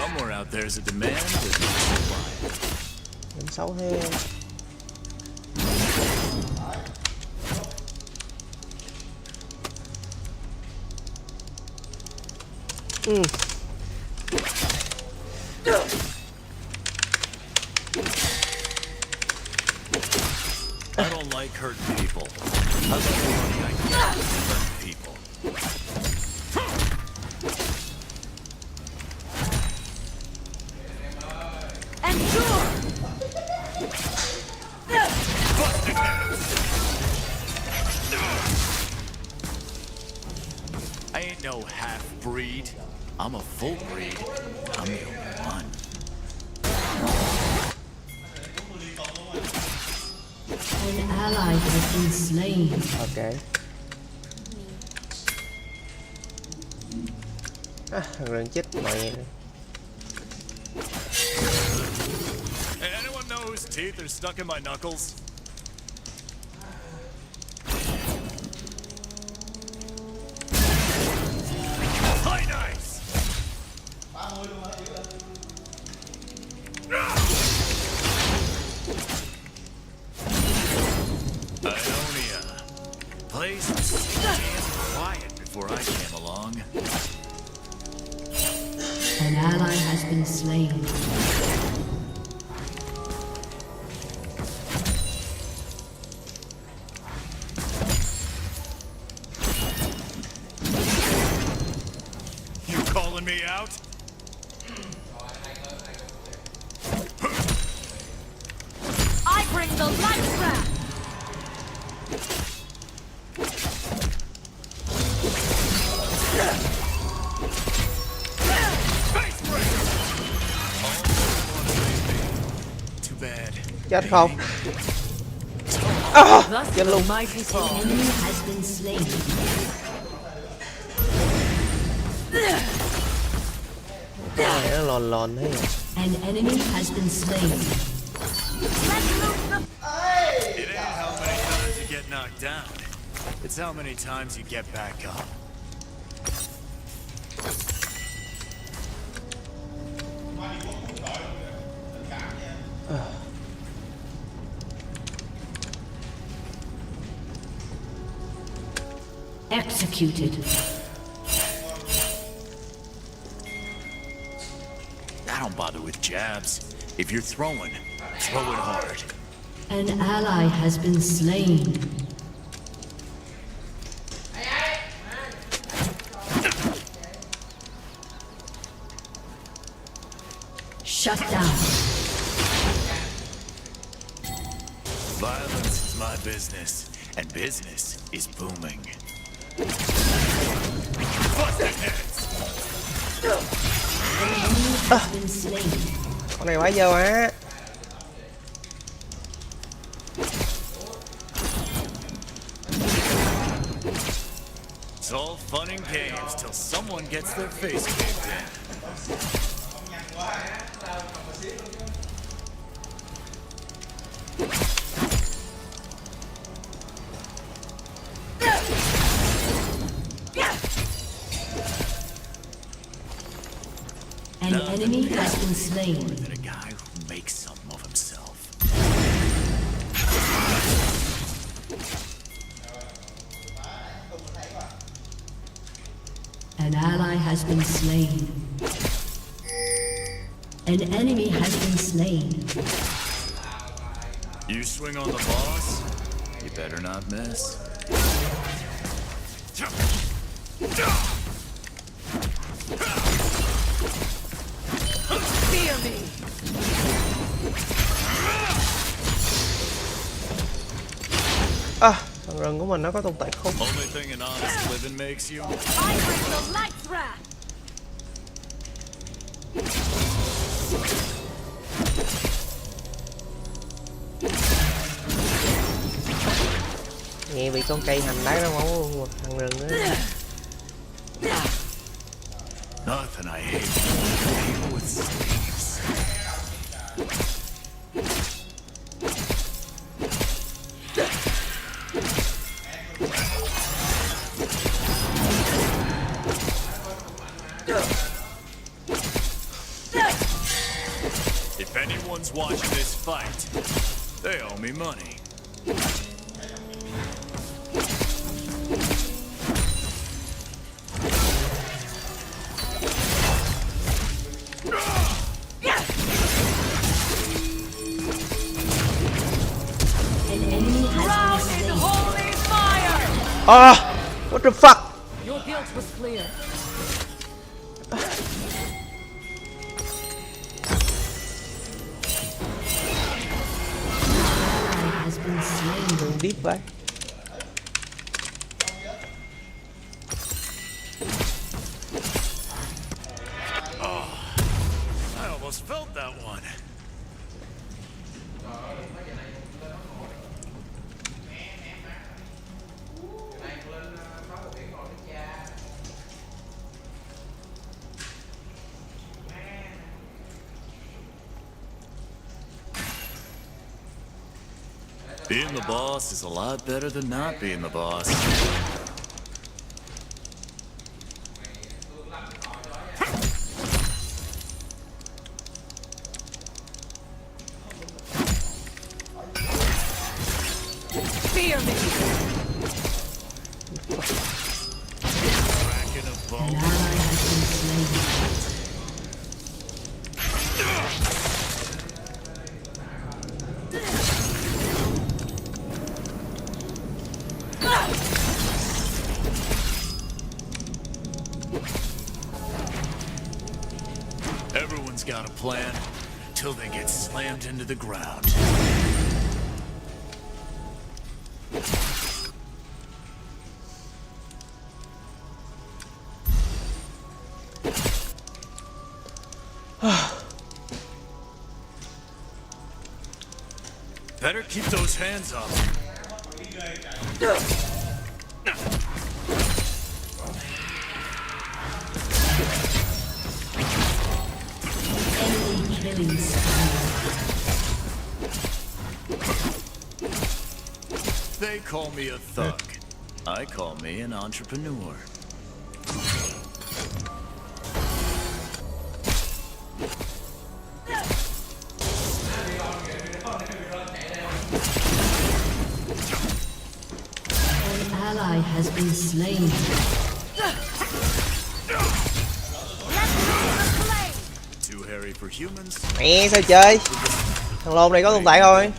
Somewhere out there's a demand with no supply. Điểm xấu thế. I don't like hurting people. I love the money I get from hurting people. Endure! I ain't no half-breed. I'm a full breed. I'm the only one. An ally has been slain. Ok. Thằng rừng chết mẹ. Hey, anyone know whose teeth are stuck in my knuckles? Play nice! Ionia. Place was so damn quiet before I came along. An ally has been slain. You calling me out? I bring the light trap! Too bad. Chết không? Chết luôn. Mighty fall. Enemy has been slain. Cái này nó lòn lòn thế nhỉ? An enemy has been slain. It ain't how many times you get knocked down. It's how many times you get back up. Executed. I don't bother with jabs. If you're throwing, throw it hard. An ally has been slain. Shut down. Violence is my business, and business is booming. Busted heads! An enemy has been slain. Con này bá giờ má. It's all fun and games till someone gets their face kicked in. An enemy has been slain. Than a guy who makes something of himself. An ally has been slain. An enemy has been slain. You swing on the boss, you better not miss. Fear me. Thằng rừng của mình nó có tồn tại không? Only thing an honest living makes you. I bring the light trap. Nghe bị con cây hành đá nó máu luôn mà thằng rừng á. Nothing I hate. People with sleeves. watching this fight. They owe me money. Drown in holy fire! What the fuck. Your guilt was clear. Đừng deep vậy. I almost felt that one. Being the boss is a lot better than not being the boss. Fear me! Cracking a bone. Everyone's got a plan till they get slammed into the ground. Better keep those hands up. Killing spree. They call me a thug. I call me an entrepreneur. An ally has been slain. Too hairy for humans. Mẹ sao chơi. Thằng lồn này có tồn tại thôi.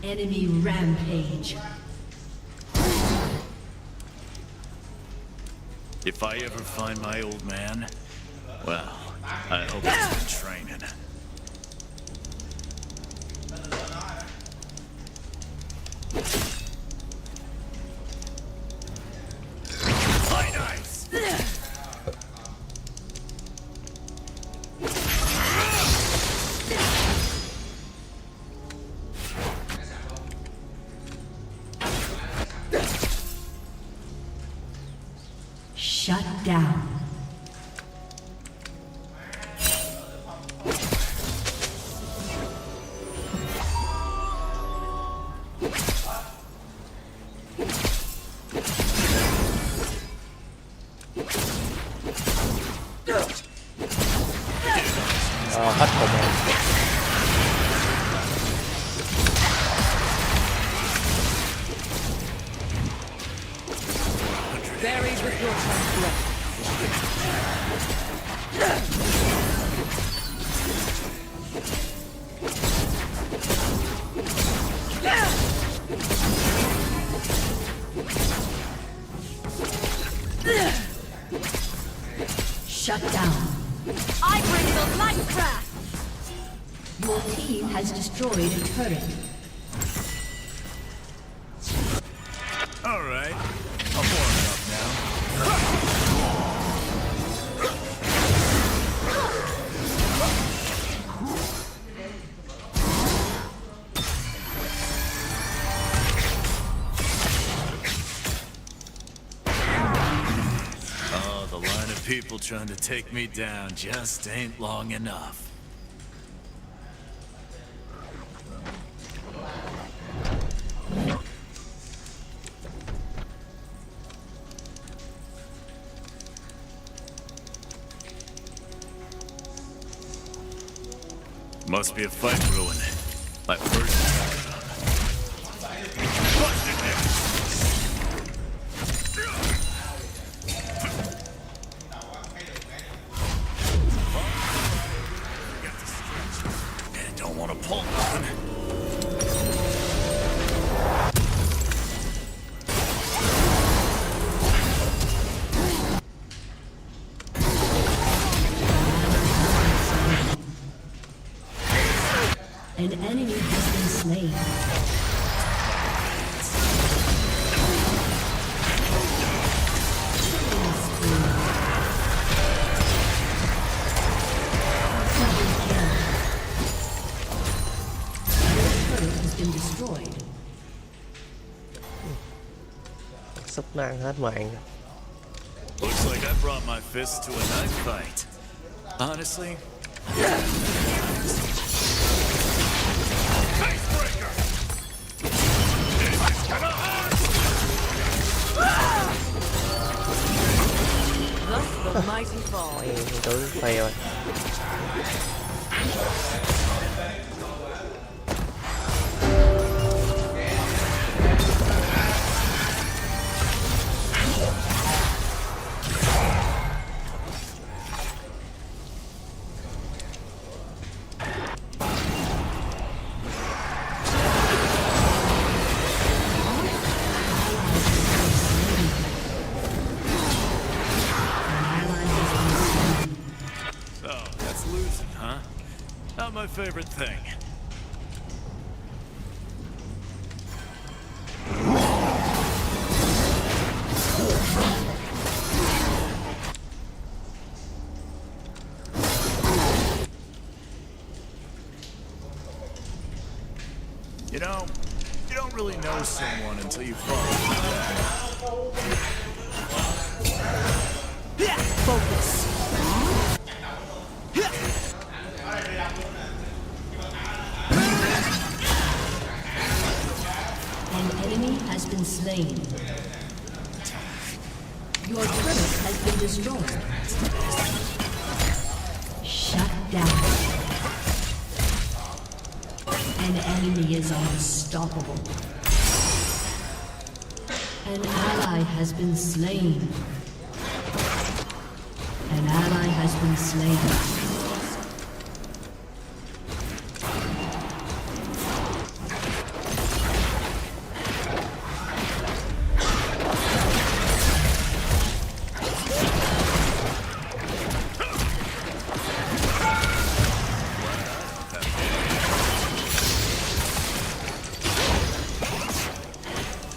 Enemy rampage. If I ever find my old man, well, I hope he's been training. Light ice! Shut down. Hết hồn rồi. Buried with your transgression. Shut down. I bring the light craft! Your team has destroyed a turret. All right, I'm warming up now. Oh, the line of people trying to take me down just ain't long enough. Must be a fight brewing. My first. Busted him! Got to stretch. And don't want to pull nothing. An enemy has been slain. Sắp nang hết mạng. Looks like I brought my fists to a knife fight. Honestly, Facebreaker! This is gonna hurt! Thus the mighty fall. Mày tối phê rồi. Not my favorite thing. You know, you don't really know someone until you fall. Focus. An enemy has been slain. Your turret has been destroyed. Shut down. An enemy is unstoppable. An ally has been slain. An ally has been slain.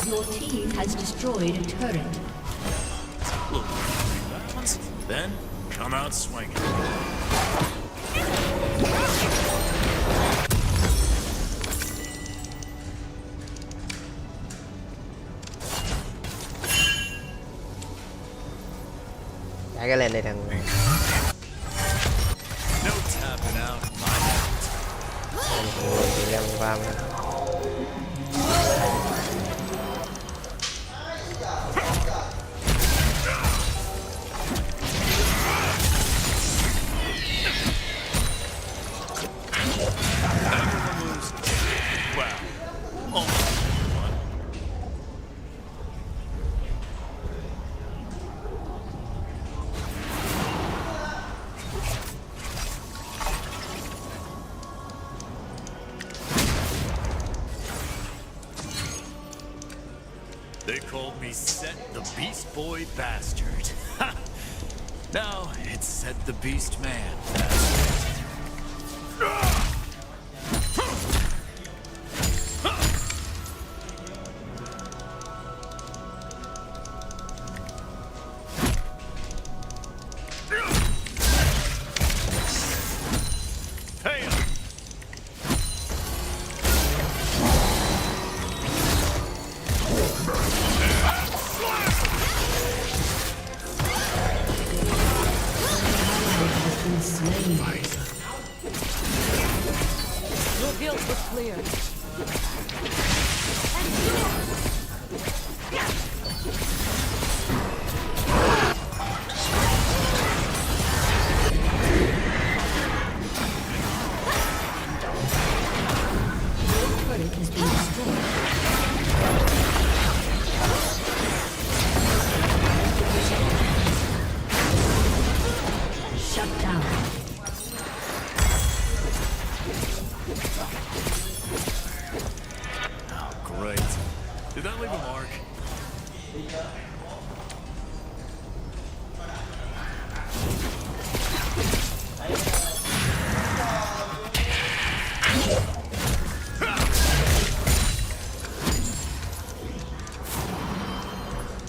Your team has destroyed a turret. Then come out swinging. Chạy cái lên đây thằng. No tapping out my Chị Lâm farm nữa. They called me Set the Beast Boy Bastard. Now it's Set the Beast Man Bastard. Hey! great. Did that leave a mark?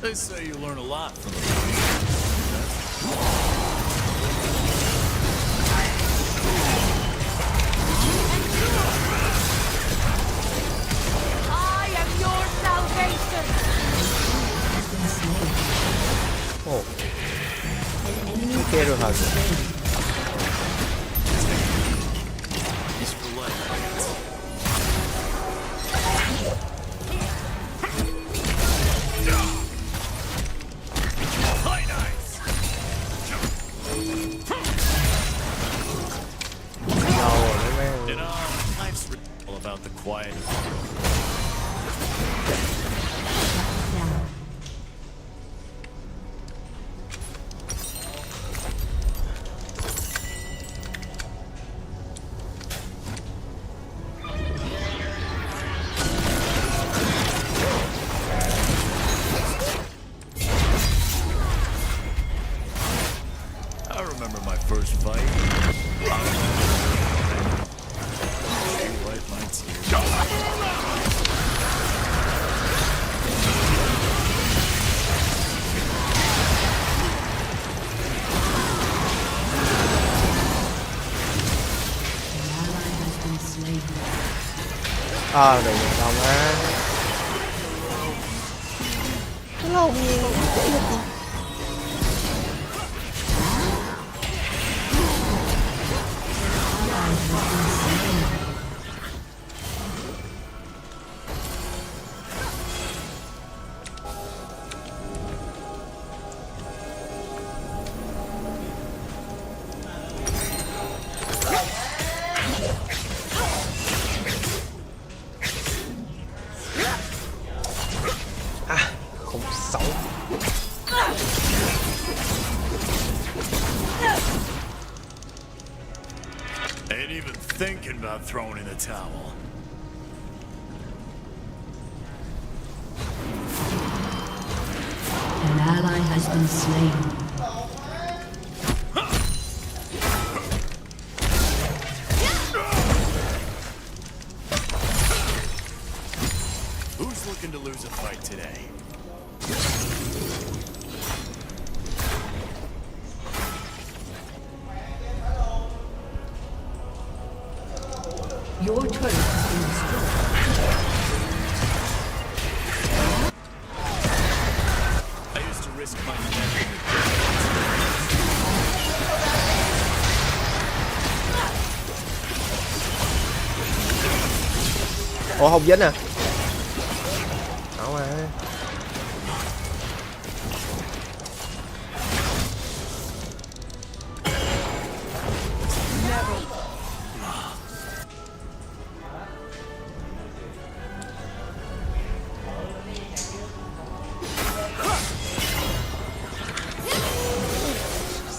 They say you learn a lot from the I am your salvation. โอ้พี่เก้ดูครับ He's for life. High nice. เราแม่ง You know, life's all about the quiet. I remember my first fight. Wipe my tears. Ally has been slain. เดี๋ยวเรามาเรามี ผมเสา Ain't even thinking about throwing in the towel. An ally has been slain. Who's looking to lose a fight today? Your turret has been destroyed. I used to risk my neck. โอ้học dính àเอามา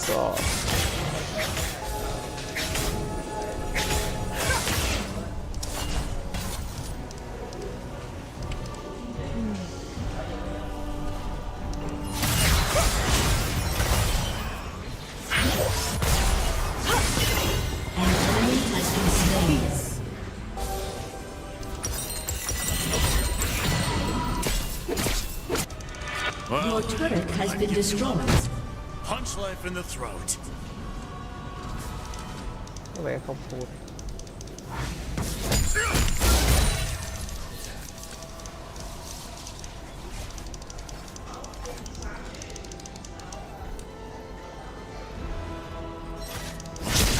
สอบ An enemy has been slain. Well, Your turret has I been give you destroyed. one. Punch life in the throat. ทำไมเขาพูด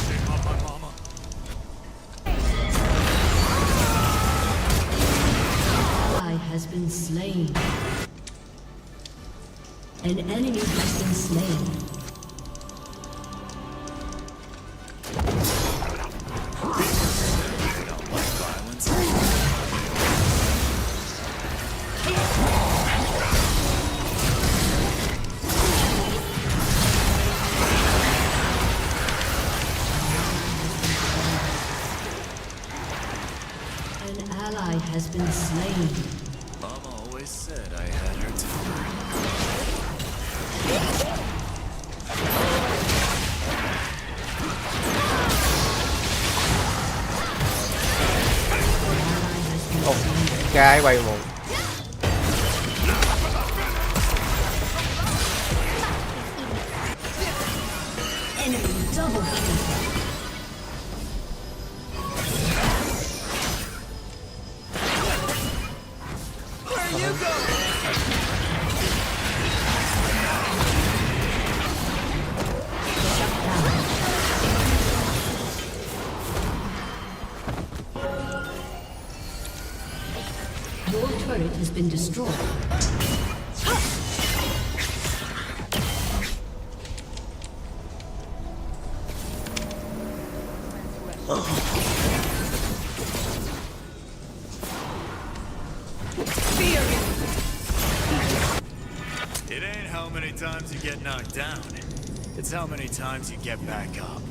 Take off my mama. Ally has been slain. An enemy has been slain. Violence. An ally has been slain. Mama always said I had her too. Cái bay một. Enemy double kill. Your turret has been destroyed. It ain't how many times you get knocked down. It's how many times you get back up.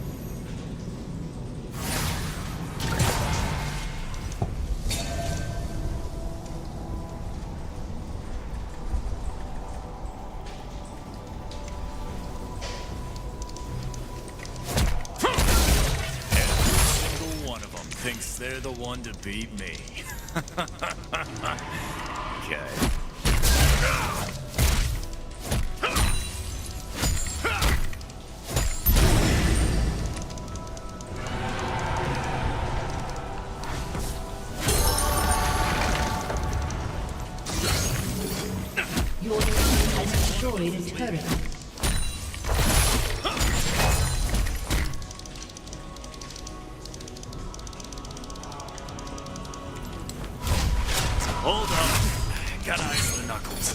Every single one of them thinks they're the one to beat me. Okay. Your team has destroyed a turret. Hold on. Gotta ice the knuckles.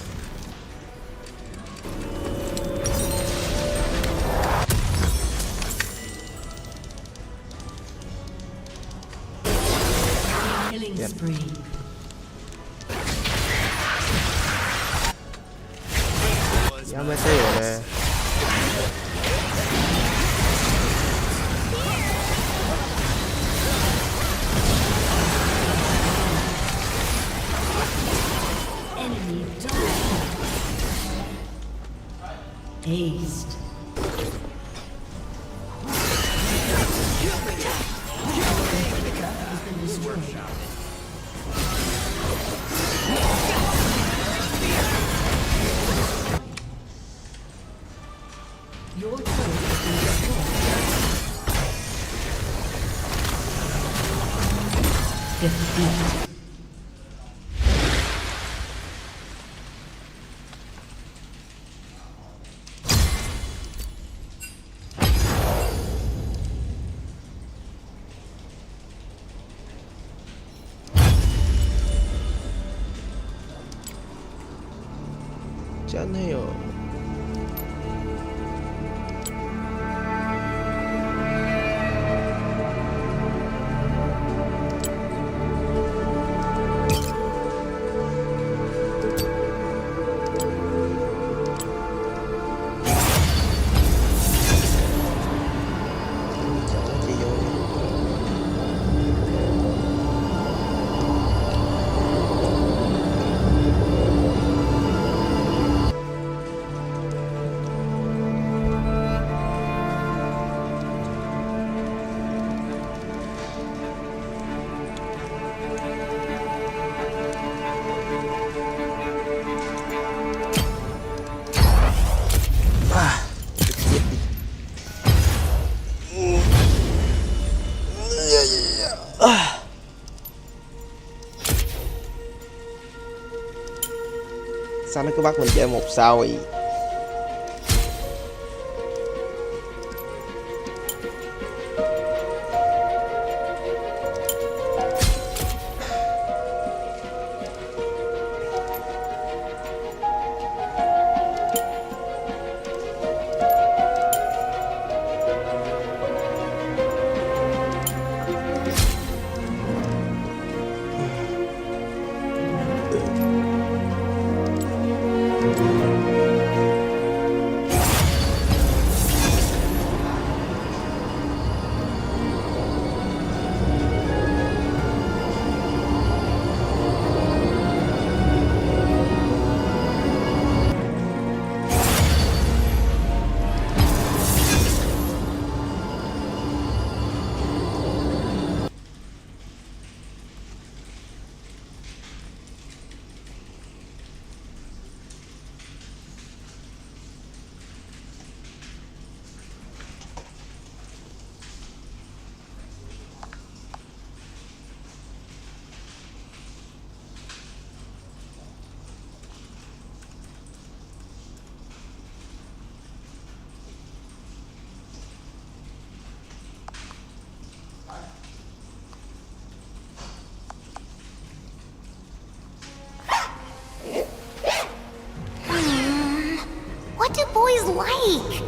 Killing spree. Giá mấy cái rồi nè. Enemy double kill. Aced. Has been destroyed. Your turret has been destroyed. Defeat. 짠해요. Sao nó cứ bắt mình chơi một sao vậy? like?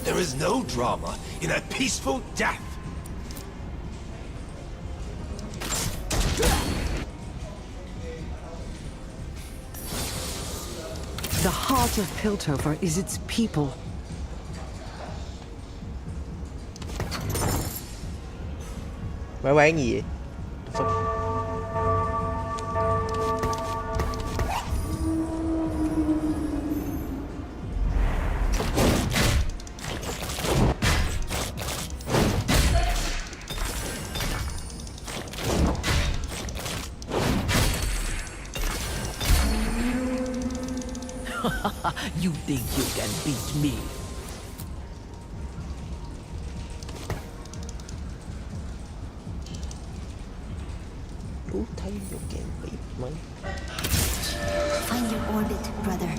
There is no drama in a peaceful death. The heart of Piltover is its people. Quái quán gì vậy? You think you can beat me? Chú thấy vô kèm bị mấy. Find your orbit, brother.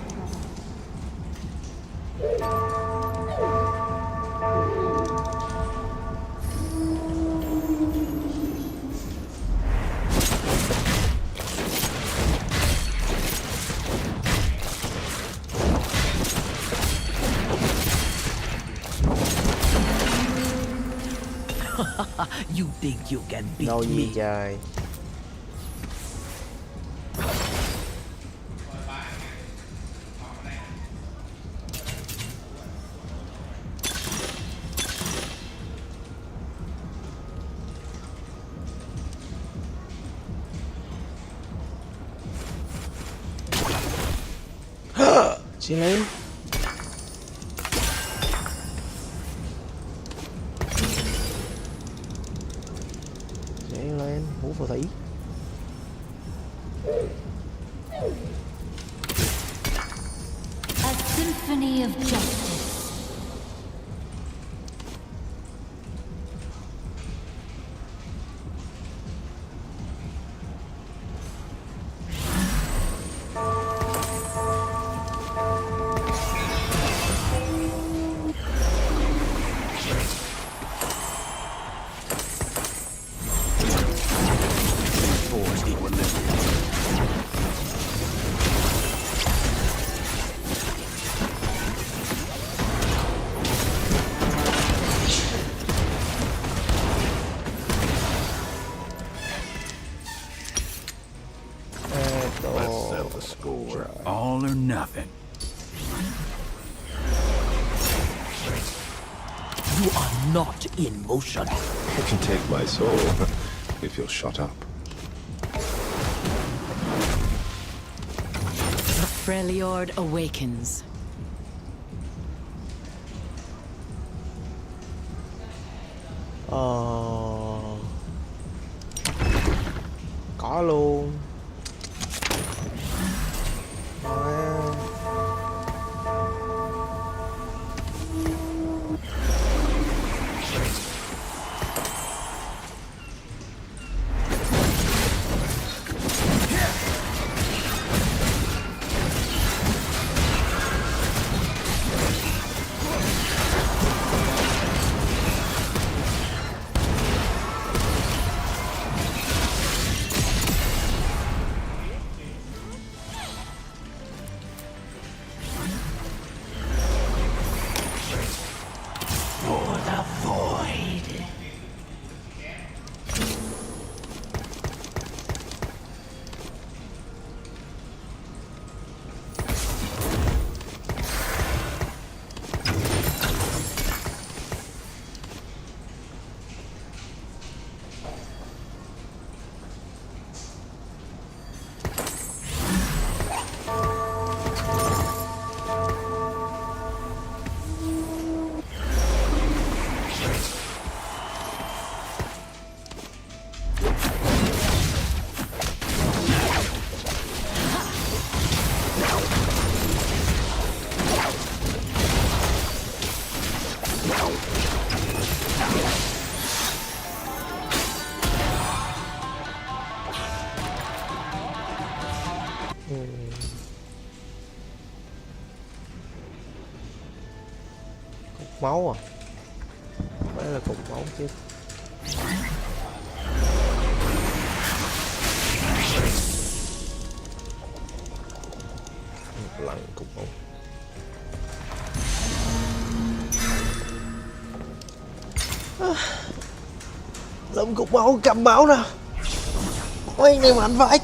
You think you can beat Đâu gì me? trời. Chị lên. Lên hú phù thủy. A symphony of justice. Forced equilibrium. Let's settle the score. All or nothing. You are not in motion. You can take my soul if you'll shut up. The Freljord awakens. Có luôn. Wow. Máu à? Phải là cục máu chứ. Lặng cục máu. Lượm cục máu, cầm máu nè. Ôi này mạnh vãi.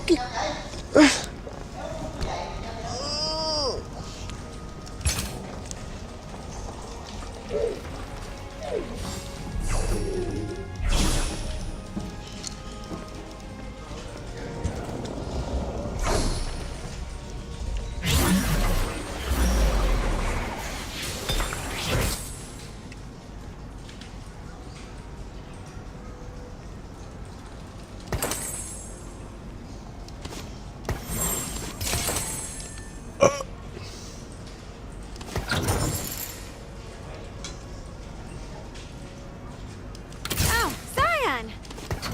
Oh, Cyan!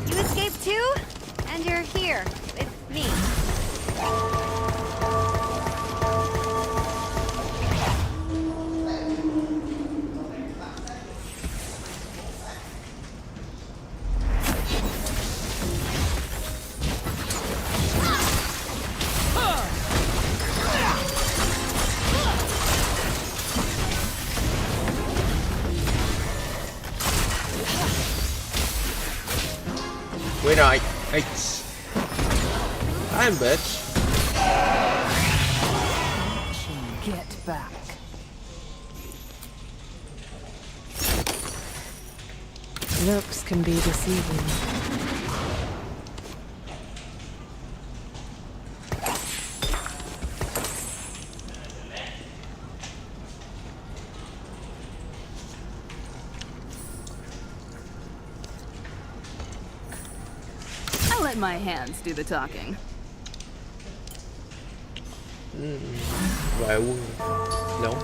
You escaped too? And you're here with me. Quên rồi. I'm bitch. Get back. Looks can be deceiving. I'll let my hands do the talking. Vài quân. Đúng.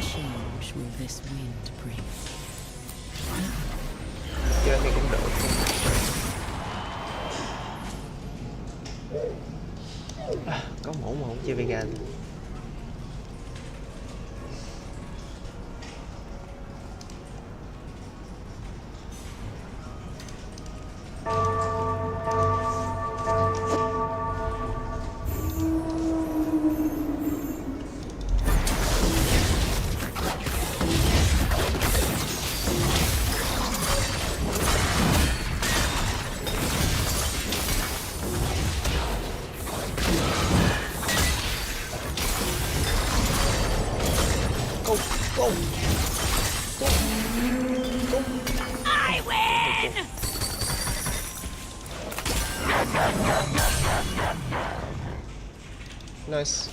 Change will this wind bring? Chơi thì cũng được. Có mẫu mà không chơi vegan. Go. I win! Nice.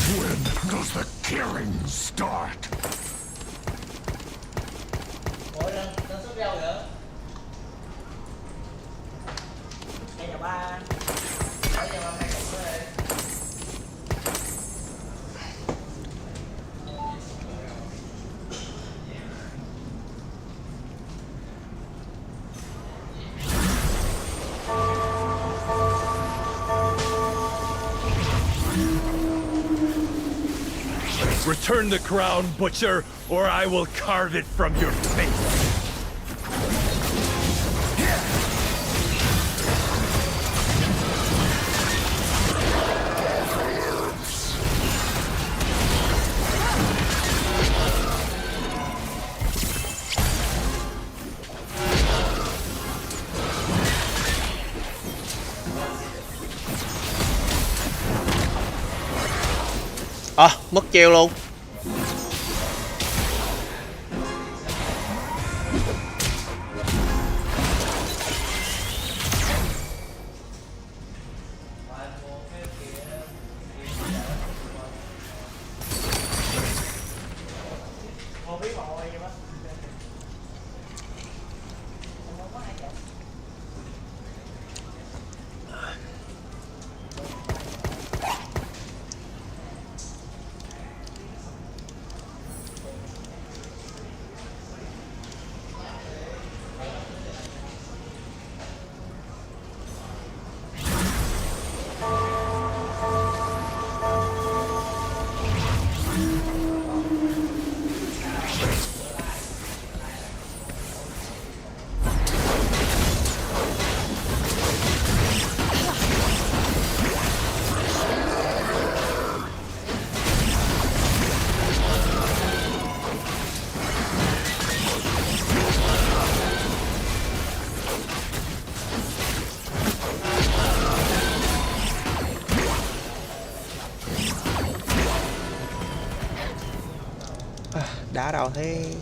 When does the killing start? Ủa lên sốt rau nữa. Đây nhà ba. Ở nhà ba hai cục nữa đi. Return the crown, butcher, or I will carve it from your face. À, mất treo luôn. Đá đâu thế.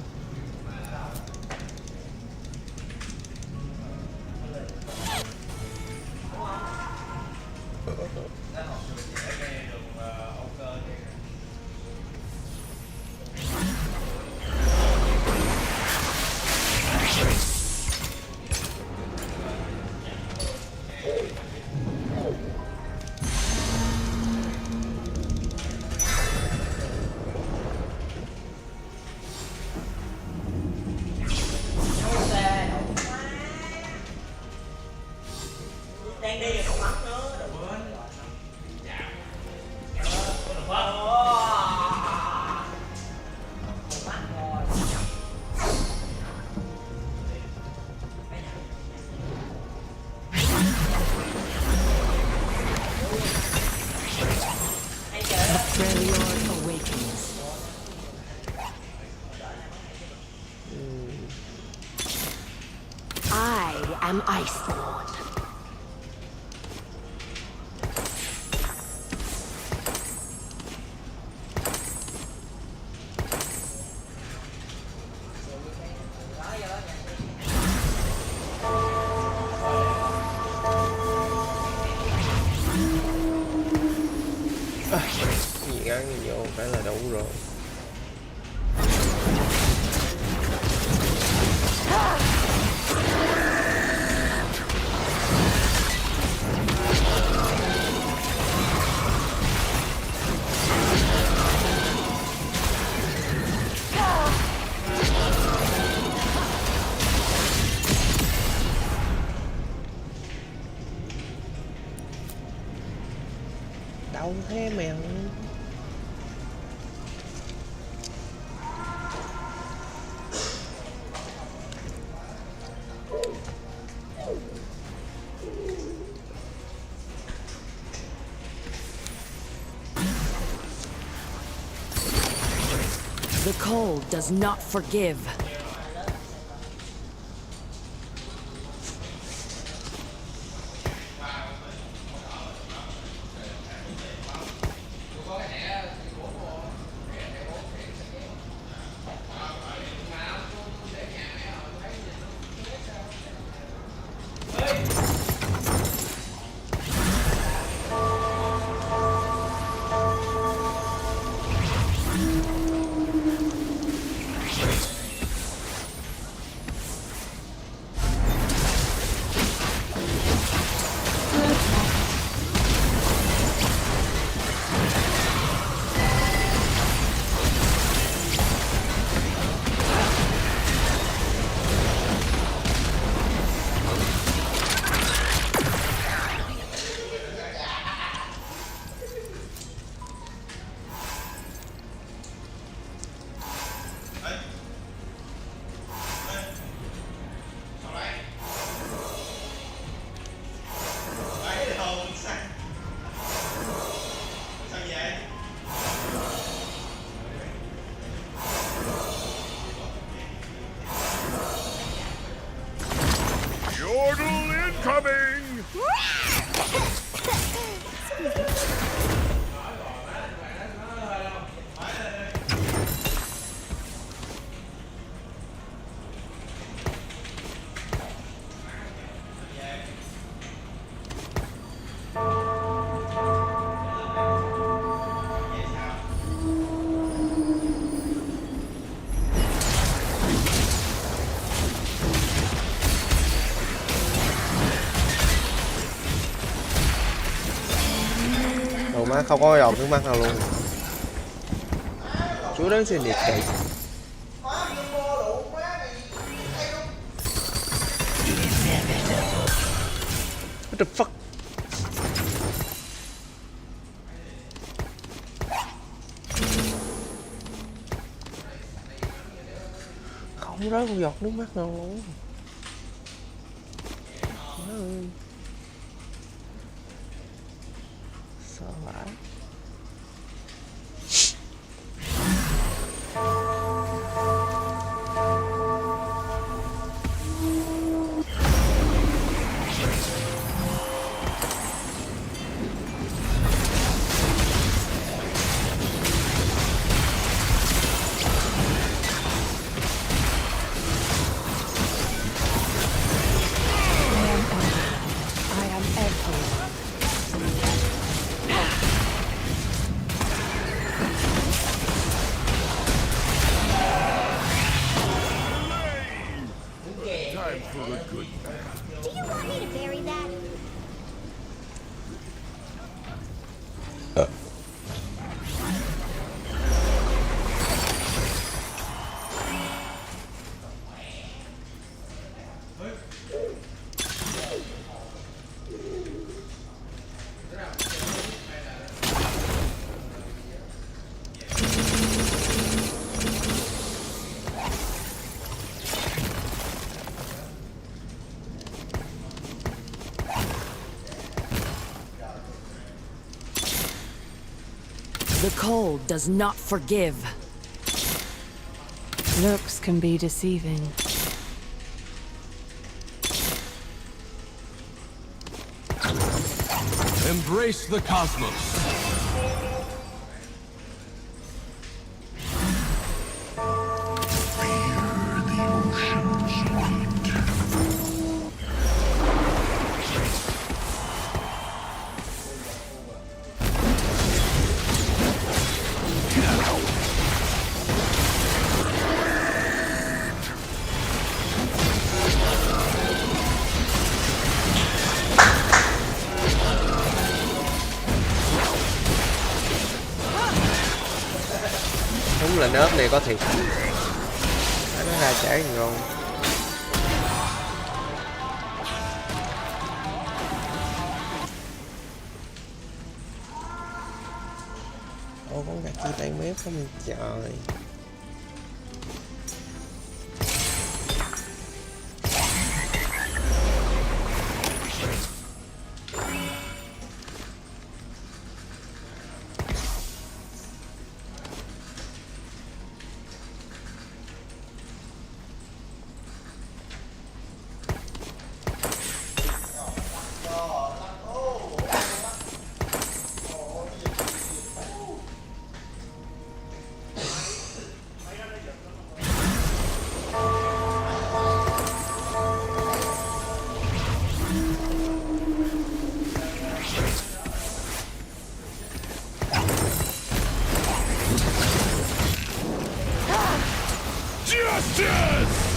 Đang đi còn mắc nữa, đừng quên. Artorius awakens. I am Iceborn. Gì ăn vô phải là đủ rồi. Đâu thế mèo. The cold does not forgive. Má không có giọt nước mắt nào luôn. Chúa đáng xin liệt kỵ. What the fuck? Không rớt một giọt nước mắt nào luôn. Má ơi. Sợ vãi. I am everyone. Time for a good Do you want me to bury that? The cold does not forgive. Looks can be deceiving. Embrace the cosmos. Đúng là nớp này có thiệt. Nó ra trái ngon. Ô con gà chi tay mép của mình trời. Justice!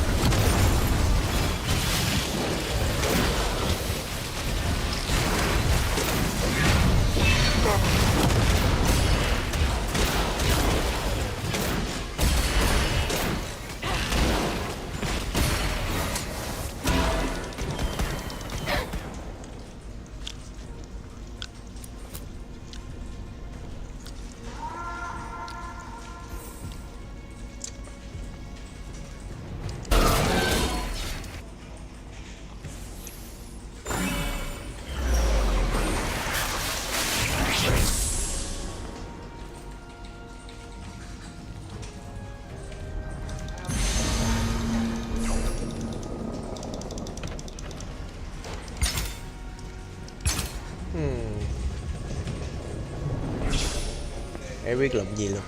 Em biết lụm gì luôn.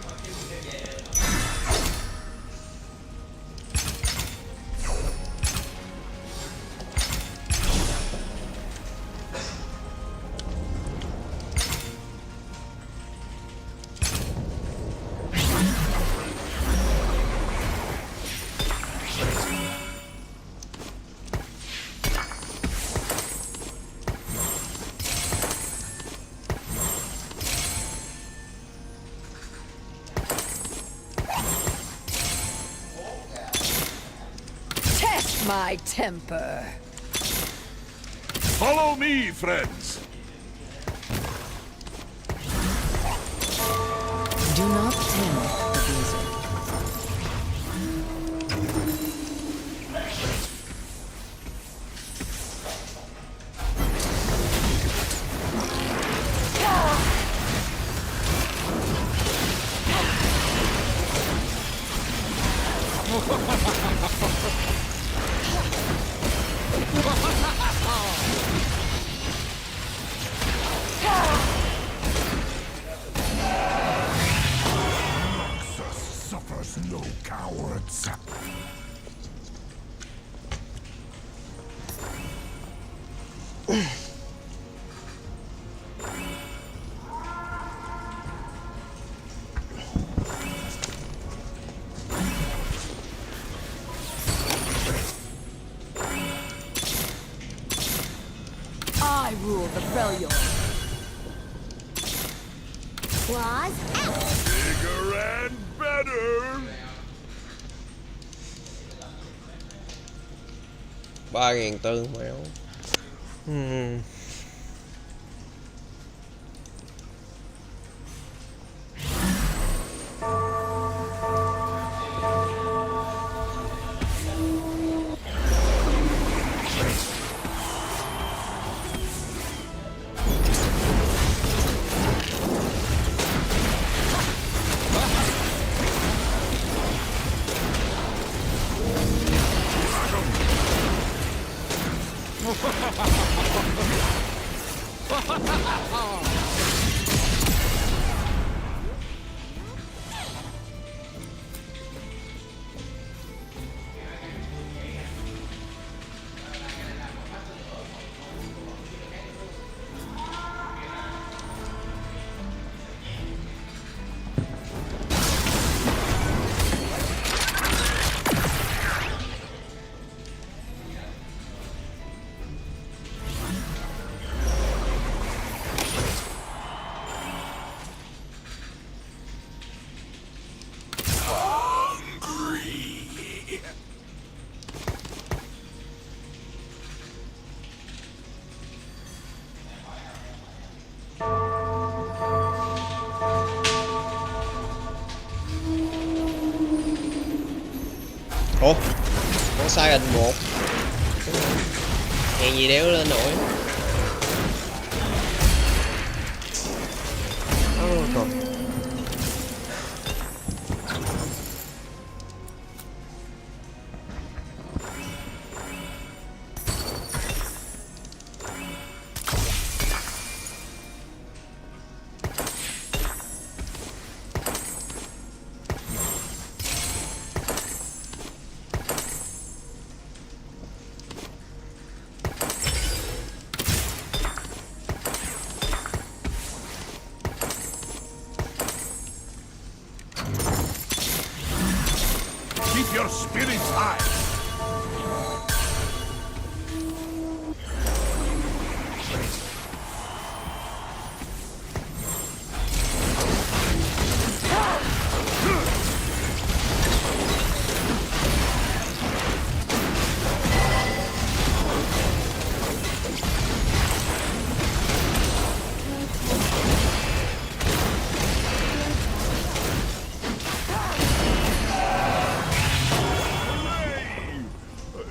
my temper. Follow me, friends. Do not tempt the blizzard. Suffers no cowards. I rule the Freljord. Claws out. Bigger and better. 3.400 mèo. Ủa, con sai hình 1. Hèn gì đéo lên nổi. Còn Keep your spirits high.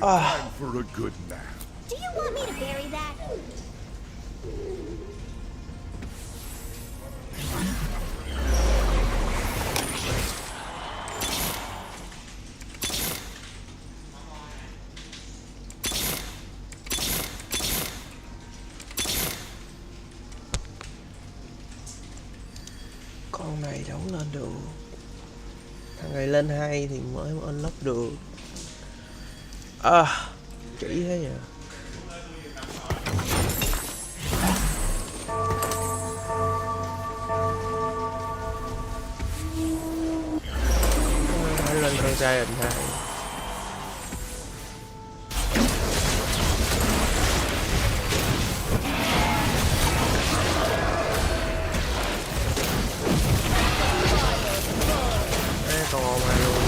Time for a good nap. Do you want me to bury that? con này đâu lên được. Thằng này lên 2 thì mới unlock được. À, kỹ thế nhỉ. Phải lên con trai hình 2. Đấy, con ngon luôn.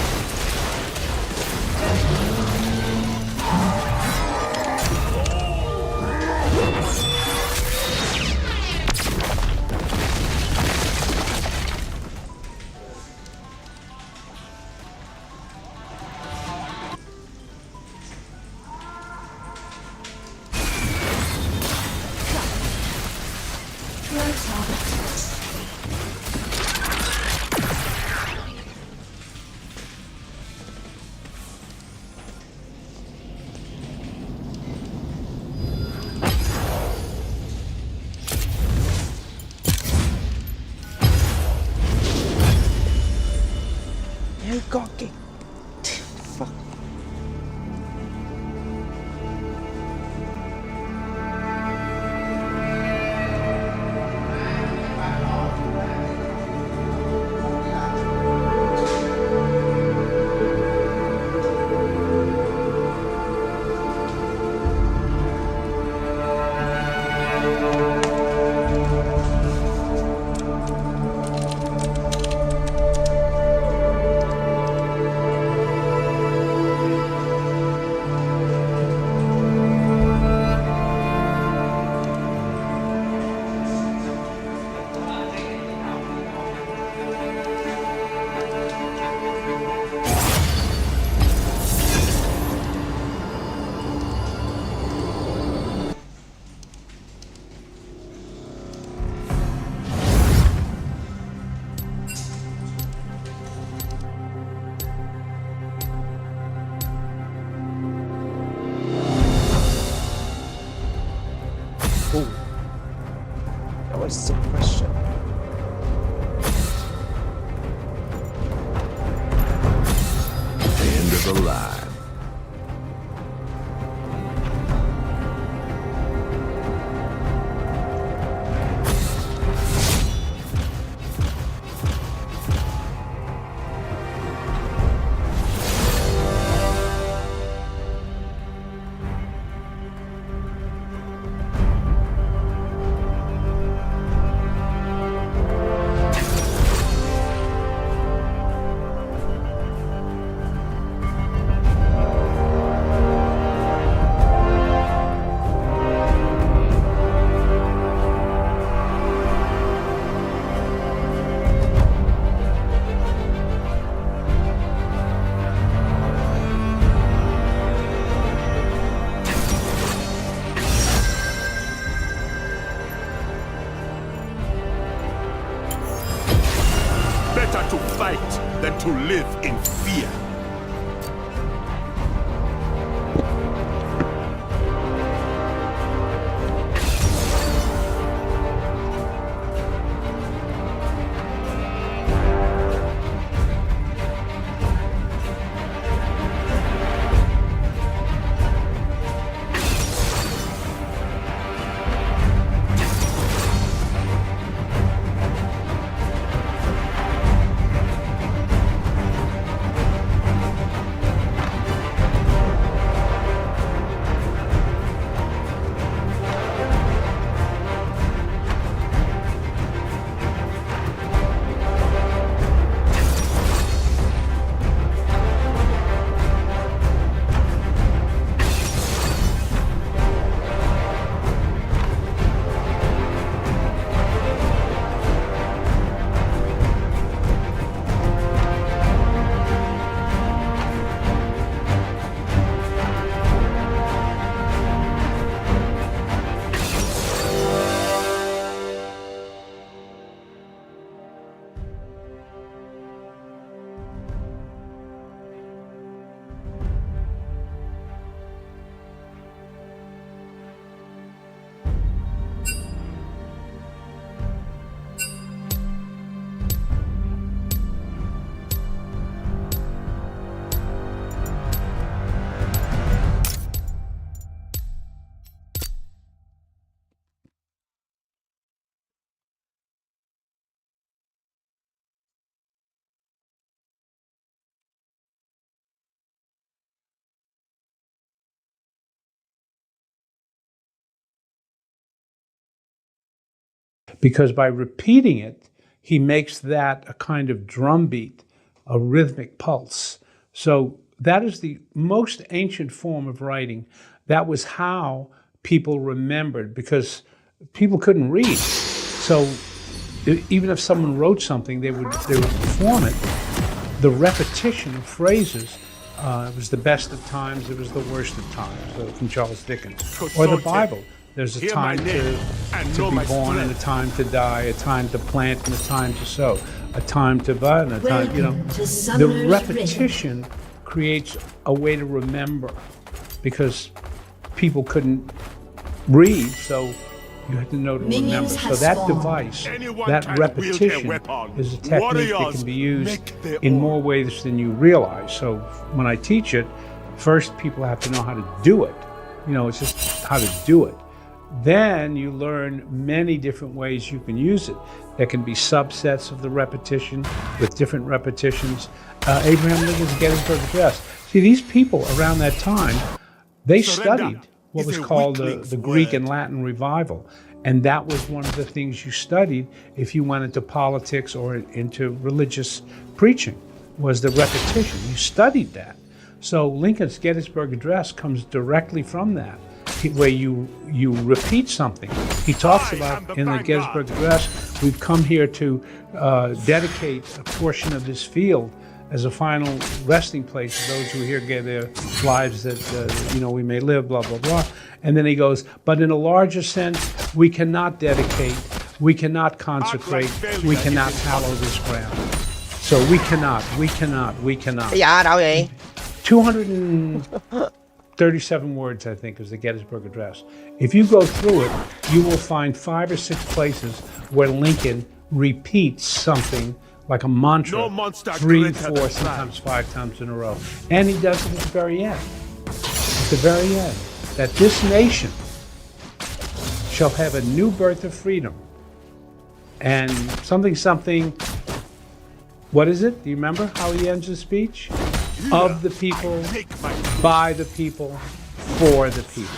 gawking. Fuck. Ooh. That was the question. End of the line. Better to fight than to live in fear. Because by repeating it, he makes that a kind of drumbeat, a rhythmic pulse. So that is the most ancient form of writing. That was how people remembered, because people couldn't read. So even if someone wrote something, they would perform it. The repetition of phrases, it was the best of times, it was the worst of times, from Charles Dickens. Or the Bible. There's a time to be born and a time to die, a time to plant and a time to sow, a time to buy and a time, the repetition creates a way to remember, because people couldn't read, so You have to know to Minions remember. So have that spawned. device, Anyone that trying to wield their repetition, weapon, is a technique that warriors can be used make their in own. more ways than you realize. So when I teach it, first people have to know how to do it. You know, it's just how to do it. Then you learn many different ways you can use it. There can be subsets of the repetition with different repetitions. Abraham Lincoln's Gettysburg Address. See, these people around that time, they Surrender studied what is was a called weakling's the Greek word. and Latin revival. And that was one of the things you studied if you went into politics or into religious preaching, was the repetition. You studied that. So Lincoln's Gettysburg Address comes directly from that, where you repeat something. He talks about in the Gettysburg Address, we've come here to dedicate a portion of this field as a final resting place for those who here gave their lives that we may live, blah, blah, blah. And then he goes, but in a larger sense, we cannot dedicate, we cannot consecrate, we cannot hallow this ground. So we cannot. Dạ đâu vậy? 237 words, I think, is the Gettysburg Address. If you go through it, you will find 5 or 6 places where Lincoln repeats something like a mantra, No monster 3, greater 4, than sometimes 5 times in a row. And he does it at the very end. At the very end. That this nation shall have a new birth of freedom. And something, what is it? Do you remember how he ends his speech? Of the people, by the people, for the people.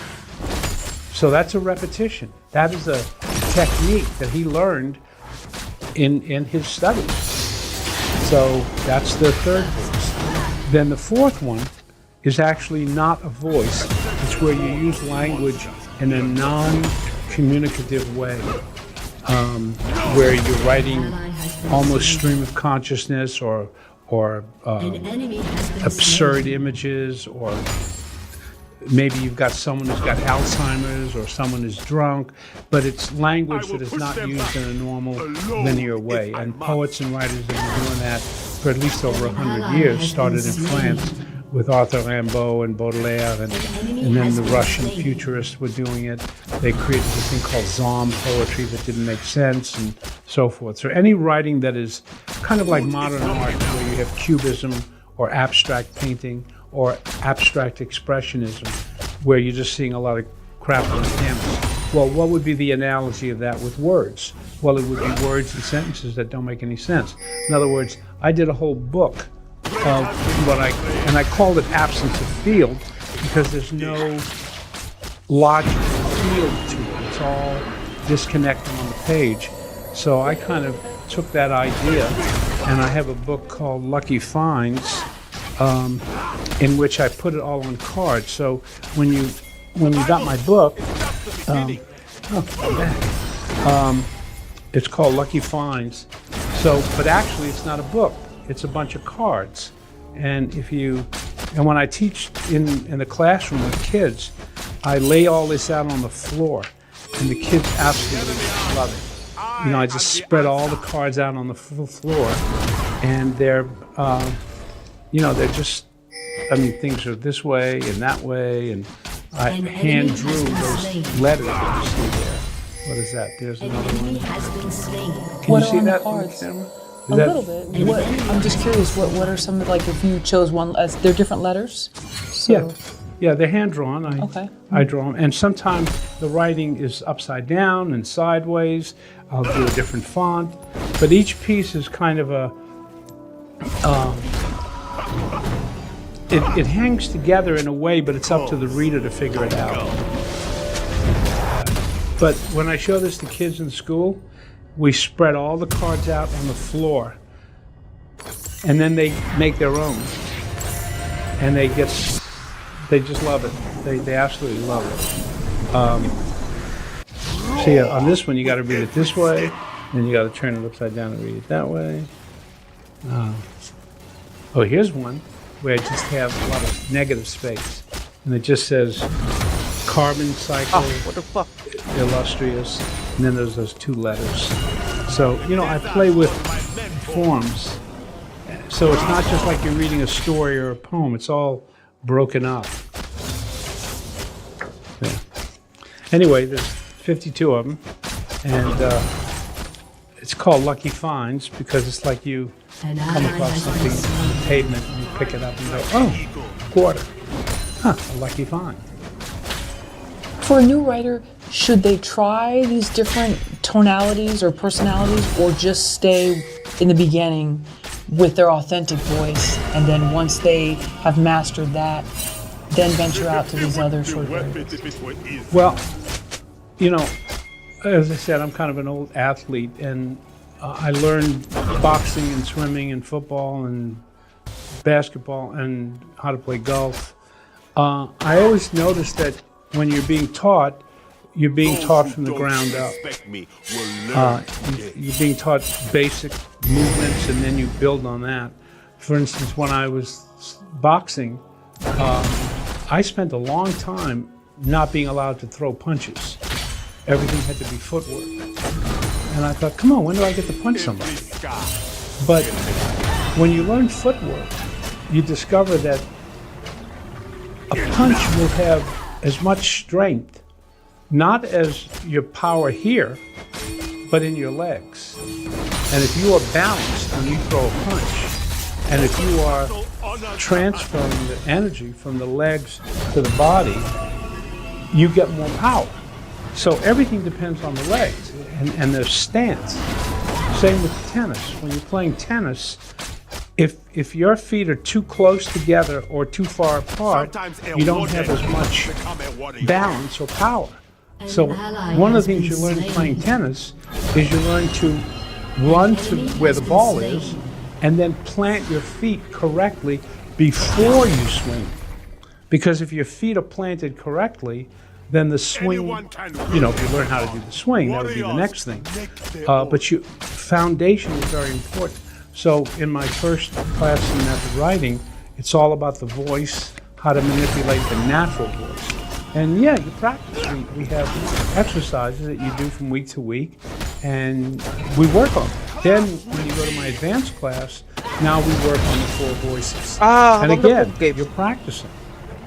So that's a repetition. That is a technique that he learned in his studies. So that's the third voice. Then the fourth one is actually not a voice. It's where you use language in a non-communicative way, where you're writing almost stream of consciousness or absurd images, or maybe you've got someone who's got Alzheimer's or someone who's drunk, but it's language that is not used in a normal linear way. And poets and writers have been doing that for at least over 100 years, started in France with Arthur Rimbaud and Baudelaire, and then the Russian futurists were doing it. They created this thing called Zom poetry that didn't make sense and so forth. So any writing that is kind of like modern art, where you have cubism or abstract painting or abstract expressionism, where you're just seeing a lot of crap on the canvas. Well, what would be the analogy of that with words? Well, it would be words and sentences that don't make any sense. In other words, I did a whole book of what I called it absence of field, because there's no logical field to it. It's all disconnected on the page. So I kind of took that idea, and I have a book called Lucky Finds, in which I put it all on cards. So when you got my book, it's called Lucky Finds. So, but actually, it's not a book. It's a bunch of cards. And when I teach in the classroom with kids, I lay all this out on the floor, and the kids absolutely love it. I just spread all the cards out on the floor, and they're just, things are this way and that way, and I hand drew those letters that you see there. What is that? There's another one. Can you see that on the camera? A little bit. I'm just curious, what are some, like, if you chose one, they're different letters? So. Yeah, they're hand drawn. I draw them. And sometimes the writing is upside down and sideways. I'll do a different font. But each piece is kind of it hangs together in a way, but it's up to the reader to figure it out. But when I show this to kids in school, we spread all the cards out on the floor, and then they make their own, and they just love it. They absolutely love it. See, on this one, you got to read it this way, and you got to turn it upside down and read it that way. Here's one where I just have a lot of negative space, and it just says carbon cycle, What the fuck? illustrious, and then there's those 2 letters. So, I play with forms. So it's not just like you're reading a story or a poem, it's all broken up. Yeah. Anyway, there's 52 of them, and it's called Lucky Finds because it's like you come across something on the pavement and you pick it up and go, oh, quarter. Huh, a lucky find. For a new writer, should they try these different tonalities or personalities, or just stay in the beginning with their authentic voice, and then once they have mastered that, then venture out to these other sort of areas? Well, you know, as I said, I'm kind of an old athlete, and I learned boxing and swimming and football and basketball and how to play golf. I always noticed that when you're being taught from the ground up. You're being taught basic movements, and then you build on that. For instance, when I was boxing, I spent a long time not being allowed to throw punches. Everything had to be footwork. And I thought, come on, when do I get to punch somebody? But when you learn footwork, you discover that a punch will have as much strength, not as your power here, but in your legs. And if you are balanced when you throw a punch, and if you are transferring the energy from the legs to the body, you get more power. So everything depends on the legs and their stance. Same with tennis. When you're playing tennis, if your feet are too close together or too far apart, you don't have as much balance or power. So one of the things you learn playing tennis is you learn to run to where the ball is and then plant your feet correctly before you swing. Because if your feet are planted correctly, then the swing, you know, if you learn how to do the swing, that would be the next thing. But foundation is very important. So in my first class in method writing, it's all about the voice, how to manipulate the natural voice. And yeah, you practice. We have exercises that you do from week to week, and we work on them. Then when you go to my advanced class, now we work on the four voices. And again, you're practicing.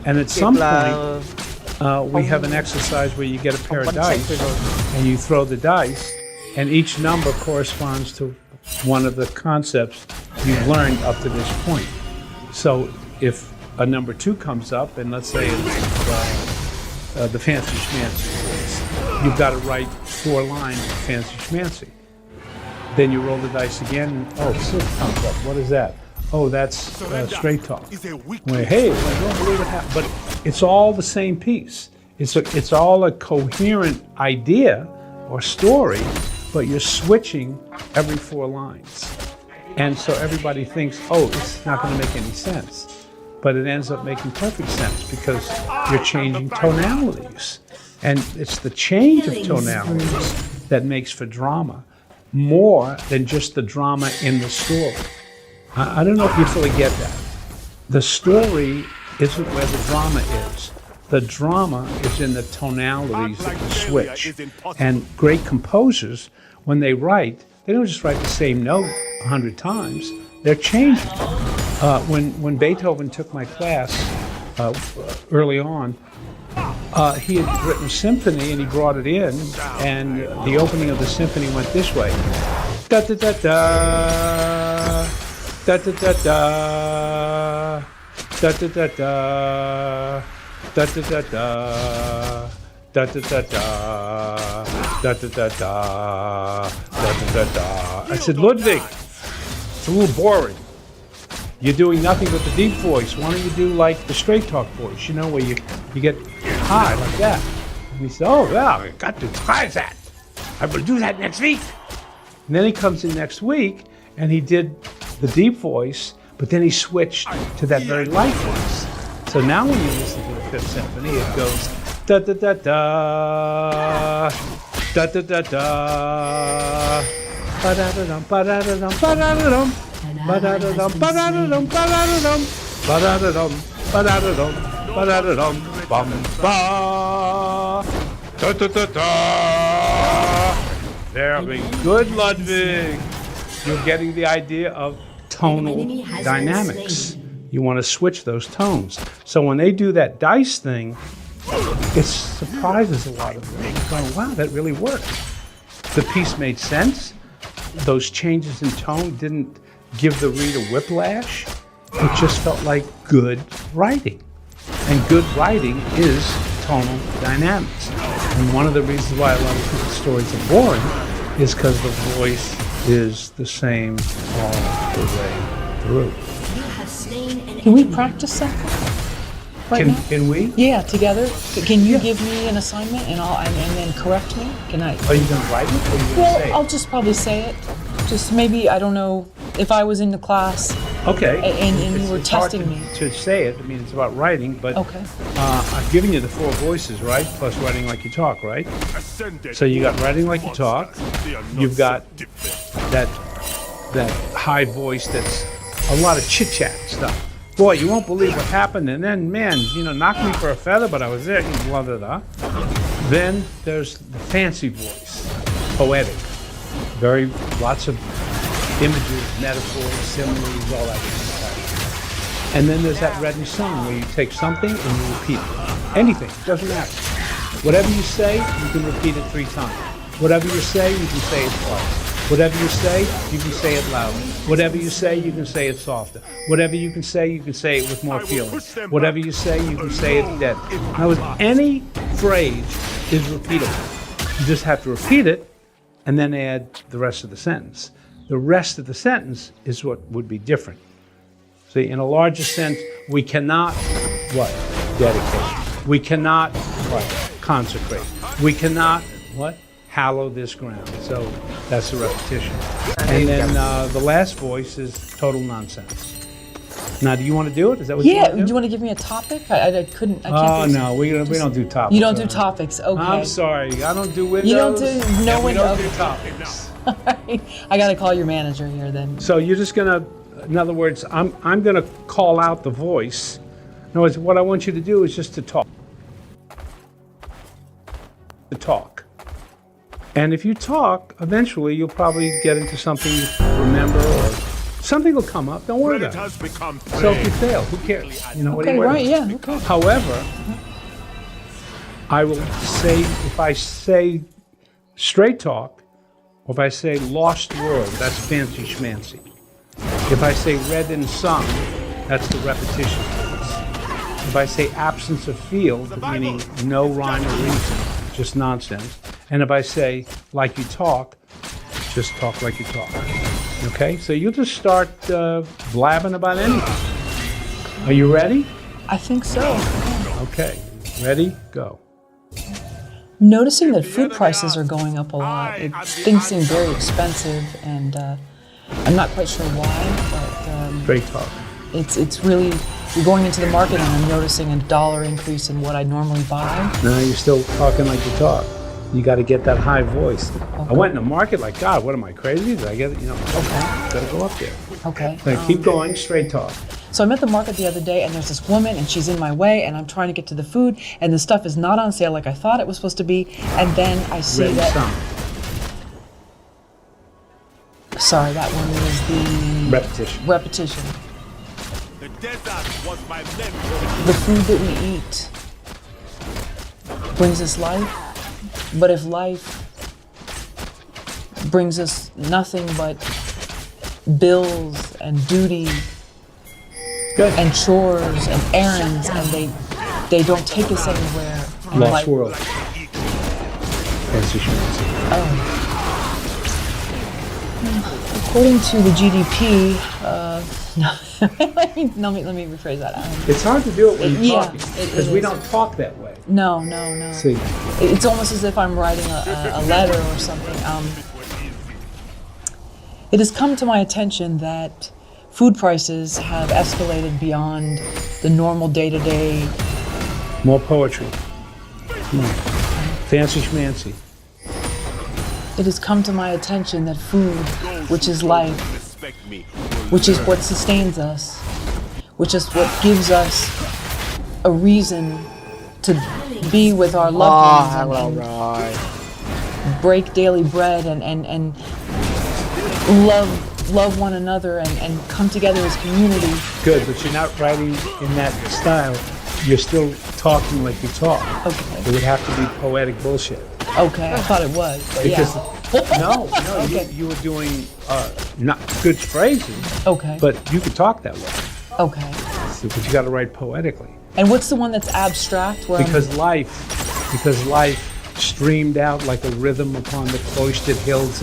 And at some point, we have an exercise where you get a pair of dice, and you throw the dice, and each number corresponds to one of the concepts you've learned up to this point. So if a number 2 comes up, and let's say it's the fancy schmancy voice, you've got to write 4 lines of fancy schmancy. Then you roll the dice again, and, oh, 6 comes up. What is that? Oh, that's straight talk. Well, hey, I don't believe it happened. But it's all the same piece. It's all a coherent idea or story, but you're switching every 4 lines. And so everybody thinks, oh, it's not going to make any sense. But it ends up making perfect sense because you're changing tonalities. And it's the change of tonalities that makes for drama more than just the drama in the story. I don't know if you fully get that. The story isn't where the drama is. The drama is in the tonalities that you switch. And great composers, when they write, they don't just write the same note 100 times. They're changing. When Beethoven took my class early on, he had written a symphony and he brought it in, and the opening of the symphony went this way. Da da da da, da da da da, da da da da, da da da da, da da da da, da da da da, da da da. I said, Ludwig, it's a little boring. You're doing nothing but the deep voice. Why don't you do like the straight talk voice, you know, where you get high like that? And he said, oh, yeah, I got to try that. I will do that next week. And then he comes in next week, and he did the deep voice, but then he switched to that very light voice. So now when you listen to the Fifth Symphony, it goes da da da da, da da da da, ba da da dum, ba da da dum, ba da da dum. Ba-da-da-dum, ba-da-da-dum, ba-da-da-dum, ba-da-da-dum, ba-da-da-dum, ba-da-da-dum, bum-ba, da-da-da-da. Very good, Ludwig. You're getting the idea of tonal dynamics. You want to switch those tones. So when they do that dice thing, it's surprises a lot of them. Going, wow, that really worked. The piece made sense. Those changes in tone didn't give the reader whiplash. It just felt like good writing. And good writing is tonal dynamics. And one of the reasons why a lot of people's stories are boring is because the voice is the same all the way through. Can we practice that right now? Can we? Yeah, together. Can you give me an assignment and then correct me? Can I? Are you going to write it or are you going to Well, say it? I'll just probably say it. Just maybe, I don't know, if I was in the class Okay. and you were It's hard testing me. to say it. I mean, it's about writing, but Okay. I've given you the 4 voices, right? Plus writing like you talk, right? So you got writing like you talk. You've got that high voice that's a lot of chit-chat stuff. Boy, you won't believe what happened, and then, man, knocked me for a feather, but I was there, blah, blah, blah. Then there's the fancy voice, poetic. Lots of images, metaphors, similes, all that kind of stuff. And then there's that read and sung where you take something and you repeat it. Anything, doesn't matter. Whatever you say, you can repeat it 3 times. Whatever you say, you can say it twice. Whatever you say, you can say it louder. Whatever you say, you can say it softer. Whatever you can say it with more feeling. Whatever you say, you can say it dead. In other words, any phrase is repeatable. You just have to repeat it and then add the rest of the sentence. The rest of the sentence is what would be different. See, in a larger sense, we cannot, what? Dedicate. We cannot, what? Consecrate. We cannot, what? Hallow this ground. So that's the repetition. And then the last voice is total nonsense. Now, do you want to do it? Is that what you want to do? Do you want to give me a topic? I couldn't. I can't. Oh, no, we don't do topics. You don't do topics. Okay. I'm sorry. I don't do windows. You don't do no We don't windows. do topics. I got to call your manager here then. So you're just going to, in other words, I'm going to call out the voice. In other words, what I want you to do is just to talk. To talk. And if you talk, eventually you'll probably get into something you remember or something will come up. Don't worry about it. So if you fail, who cares? What do you Okay, worry right, about? yeah, okay. However, I will say, if I say straight talk, or if I say lost world, that's fancy schmancy. If I say read and sung, that's the repetition voice. If I say absence of field, meaning no rhyme or reason, just nonsense. And if I say like you talk, just talk like you talk. Okay? So you just start blabbing about anything. Are you ready? I think so. Okay. Ready? Go. I'm noticing that food prices are going up a lot. Things seem very expensive, and I'm not quite sure why, but Straight talk. it's really, you're going into the market and I'm noticing a $1 increase in what I normally buy. No, you're still talking like you talk. You got to get that high voice. I went in the market like, God, what am I, crazy? Did I get it? Okay, got to go up there. Okay. So keep going, straight talk. So I'm at the market the other day and there's this woman and she's in my way and I'm trying to get to the food and the stuff is not on sale like I thought it was supposed to be, and then I see Read and that... sung. Sorry, that one was the... Repetition. Repetition. The desert was my mentor. The food that we eat brings us life, but if life brings us nothing but bills and duty and chores and errands, and they don't take us anywhere. And Lost like, world. Fancy schmancy. oh. According to the GDP, let me rephrase that. It's hard to do it when you're Yeah, talking, it because we is. don't talk that way. No. See, It's almost as if I'm writing a letter or something. It has come to my attention that food prices have escalated beyond the normal day-to-day. more poetry. Come on. Fancy schmancy. It has come to my attention that food, which is life, which is what sustains us, which is what gives us a reason to be with our loved ones and break daily bread and love one another and come together as community. Good, but you're not writing in that style. You're still talking. talking like you talk. Okay. It would have to be poetic bullshit. Okay, I thought it was, but Because no, Okay. you were doing not good phrases, Okay. but you could talk that way. Okay. So, but you got to write poetically. And what's the one that's abstract? Where Because life streamed out like a rhythm upon the cloistered hills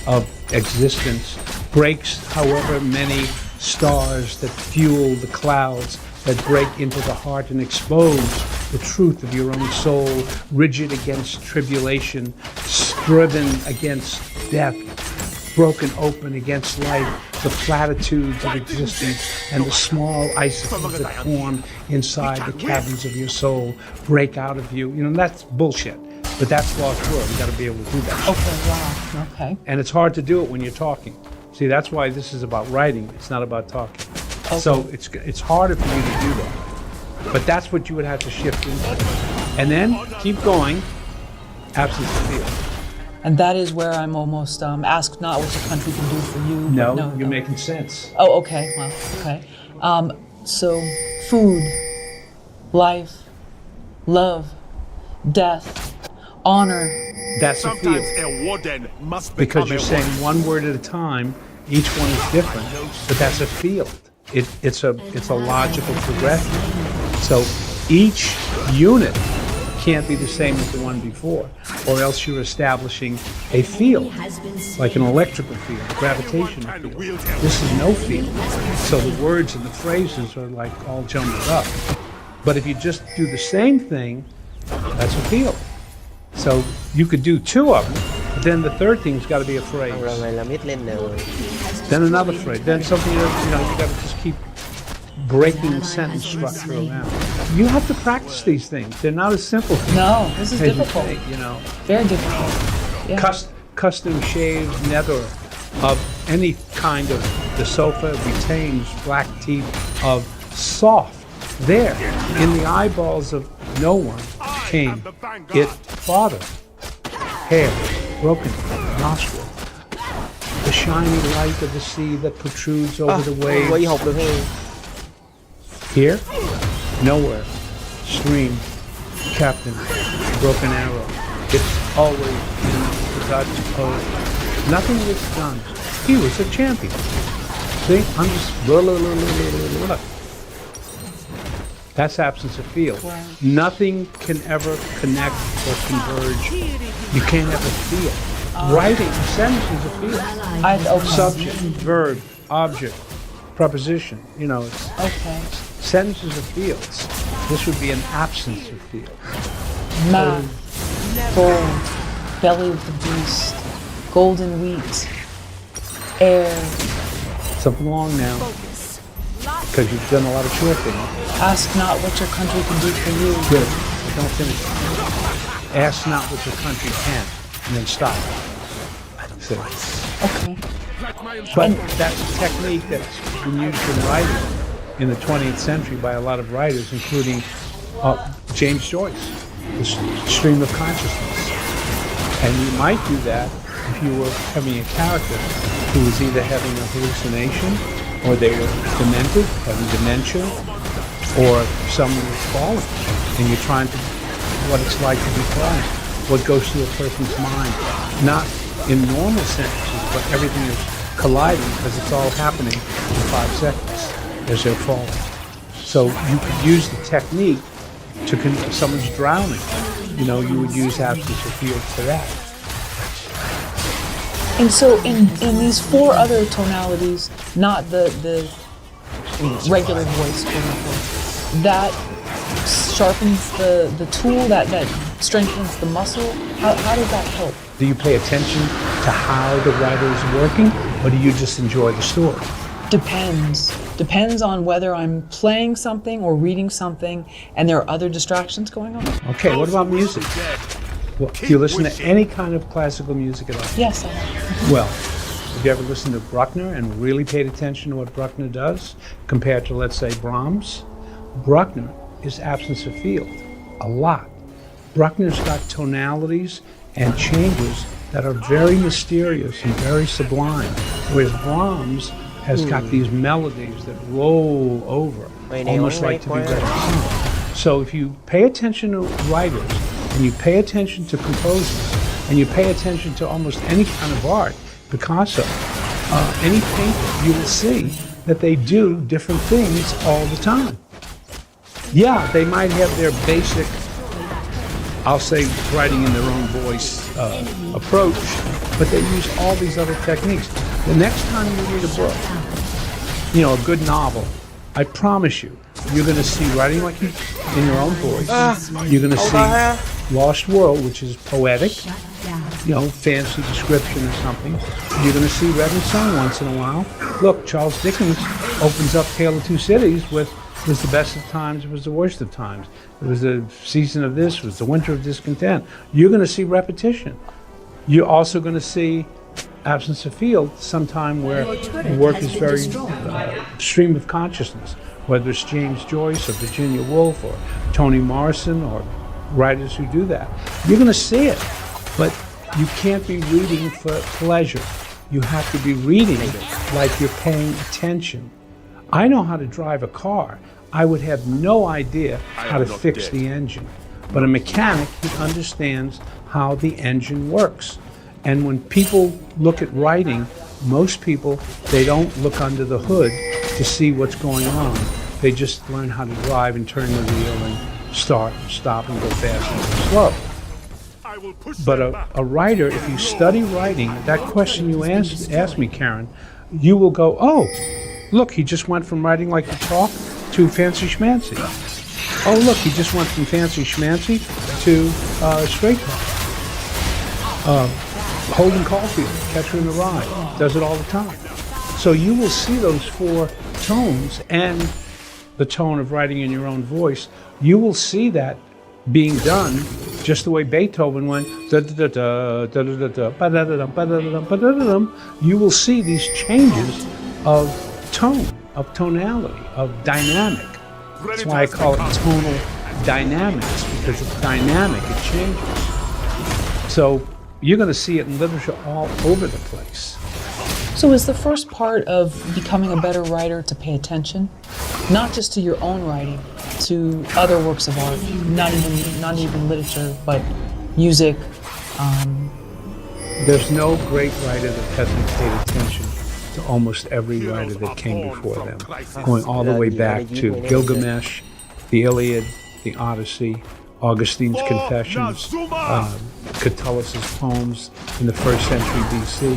of existence, breaks however many stars that fuel the clouds that break into the heart and expose the truth of your own soul, rigid against tribulation, striven against death, broken open against life, the platitudes of existence and the small icicles that form inside the caverns of your soul break out of you. You know, that's bullshit. But that's lost word. You got to be able to do that. Okay, wow. Okay. And it's hard to do it when you're talking. See, that's why this is about writing. It's not about talking. Okay. So it's harder for you to do that. But that's what you would have to shift into. And then keep going. Absence of fear. And that is where I'm almost ask not what your country can do for you. but No, you're making sense. Oh, okay. Well, okay. So, food, life, love, death, honor. That's a Sometimes field. a warden must Because become you're a saying warden. one word at a time, each one is different, but that's a field. It's a logical progression. So each unit can't be the same as the one before, or else you're establishing a field, like an electrical field, a gravitational field. This is no field. So the words and the phrases are like all jumbled up. But if you just do the same thing, that's a field. So you could do two of them, but then the third thing's got to be a phrase. Rồi mày làm ít lên nào. Then another phrase. Then something else, you got to just keep breaking sentence structure around. You have to practice these things. They're not as simple No, this is as you difficult. think, Very difficult. Yeah. Custom shaved nether of any kind of the sofa retains black teeth of soft. There, in the eyeballs of no one came it father, hair, broken nostril, the shiny light of the sea that protrudes over the Quay waves. học được hay? Here, nowhere, stream, captain, broken arrow. It's always in the Dutch poet. Nothing was done. He was a champion. See, I'm just blah, blah, blah, blah, blah, blah. That's absence of field. Wow. Nothing can ever connect or converge. You can't ever feel. Writing a sentence is a field. Subject, verb, object, preposition. It's Okay. sentences of fields. This would be an absence of field. Math, gold, belly of the beast, golden wheat, air. Something long now, because you've done a lot of short things. Ask not what your country can do for you. Good. Don't finish. Ask not what your country can, and then stop. See? Okay. But that's a technique that's been used in writing in the 20th century by a lot of writers, including James Joyce, the stream of consciousness. And you might do that if you were having a character who was either having a hallucination, or they were demented, having dementia, or someone was falling, and you're trying to, what it's like to be falling, what goes through a person's mind. Not in normal sentences, but everything is colliding because it's all happening in 5 seconds as they're falling. So you could use the technique to, if someone's drowning, you would use absence of field for that. And so in these 4 other tonalities, not the regular voice, quote unquote, that sharpens the tool, that strengthens the muscle. How does that help? Do you pay attention to how the writer is working, or do you just enjoy the story? Depends. Depends on whether I'm playing something or reading something and there are other distractions going on. Okay, what about music? Well, do you listen to any kind of classical music at all? Yes, I have. Well, have you ever listened to Bruckner and really paid attention to what Bruckner does compared to, let's say, Brahms? Bruckner is absence of field, a lot. Bruckner's got tonalities and changes that are very mysterious and very sublime, whereas Brahms has got these melodies that roll over, almost like to be read. So if you pay attention to writers, and you pay attention to composers, and you pay attention to almost any kind of art, Picasso, any painter, you will see that they do different things all the time. Yeah, they might have their basic, I'll say, writing in their own voice approach, but they use all these other techniques. The next time you read a book, you know, a good novel, I promise you, you're going to see writing like you in your own voice. You're going to see Lost World, which is poetic, you know, fancy description or something. You're going to see read and sung once in a while. Look, Charles Dickens opens up Tale of Two Cities with "It was the best of times, it was the worst of times. It was the season of this, it was the winter of discontent." You're going to see repetition. You're also going to see absence of field sometime where the work is very stream of consciousness, whether it's James Joyce or Virginia Woolf or Toni Morrison or writers who do that. You're going to see it, but you can't be reading for pleasure. You have to be reading like you're paying attention. I know how to drive a car. I would have no idea how to fix the engine. But a mechanic, he understands how the engine works. And when people look at writing, most people, they don't look under the hood to see what's going on. They just learn how to drive and turn the wheel and start and stop and go fast and go slow. But a writer, if you study writing, that question you asked me, Karen, you will go, oh, look, he just went from writing like you talk to fancy schmancy. Oh, look, he just went from fancy schmancy to straight talk. Holden Caulfield, Catcher in the Rye, does it all the time. So you will see those four tones and the tone of writing in your own voice. You will see that being done just the way Beethoven went. You will see these changes of tone, of tonality, of dynamic. That's why I call it tonal dynamics, because it's dynamic, it changes. So you're going to see it in literature all over the place. So is the first part of becoming a better writer to pay attention, not just to your own writing, to other works of art, not even literature, but music? There's no great writer that hasn't paid attention to almost every writer that came before them, going all the way back to Gilgamesh, the Iliad, the Odyssey, Augustine's Confessions, Catullus' poems in the 1st century BC,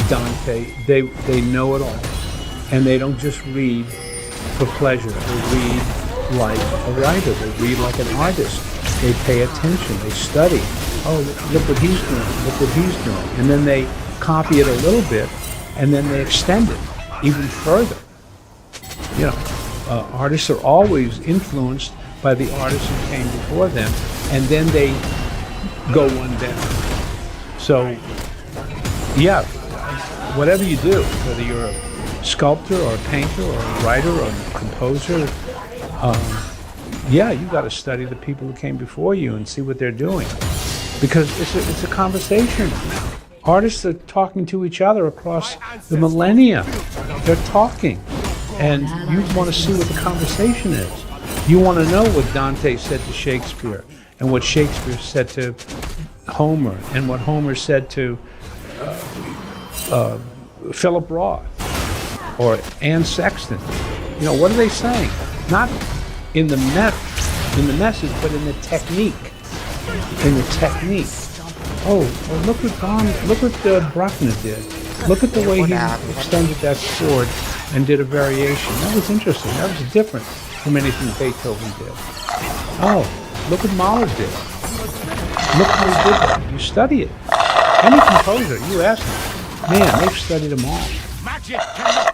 Dante. They know it all. And they don't just read for pleasure. They read like a writer. They read like an artist. They pay attention. They study. Oh, look what he's doing. Look what he's doing. And then they copy it a little bit, and then they extend it even further. You know, artists are always influenced by the artists who came before them, and then they go one down. So, yeah, whatever you do, whether you're a sculptor or a painter or a writer or a composer, you got to study the people who came before you and see what they're doing, because it's a conversation. Artists are talking to each other across the millennia. They're talking, and you want to see what the conversation is. You want to know what Dante said to Shakespeare, and what Shakespeare said to Homer, and what Homer said to Philip Roth or Anne Sexton. You know, what are they saying? Not in the message, but in the technique. In the technique. Oh, look what Bruckner did. Look at the way he extended that chord and did a variation. That was interesting. That was different from anything Beethoven did. Oh, look what Mahler did. Look how he did that. You study it. Any composer, you ask them, man, they've studied them all.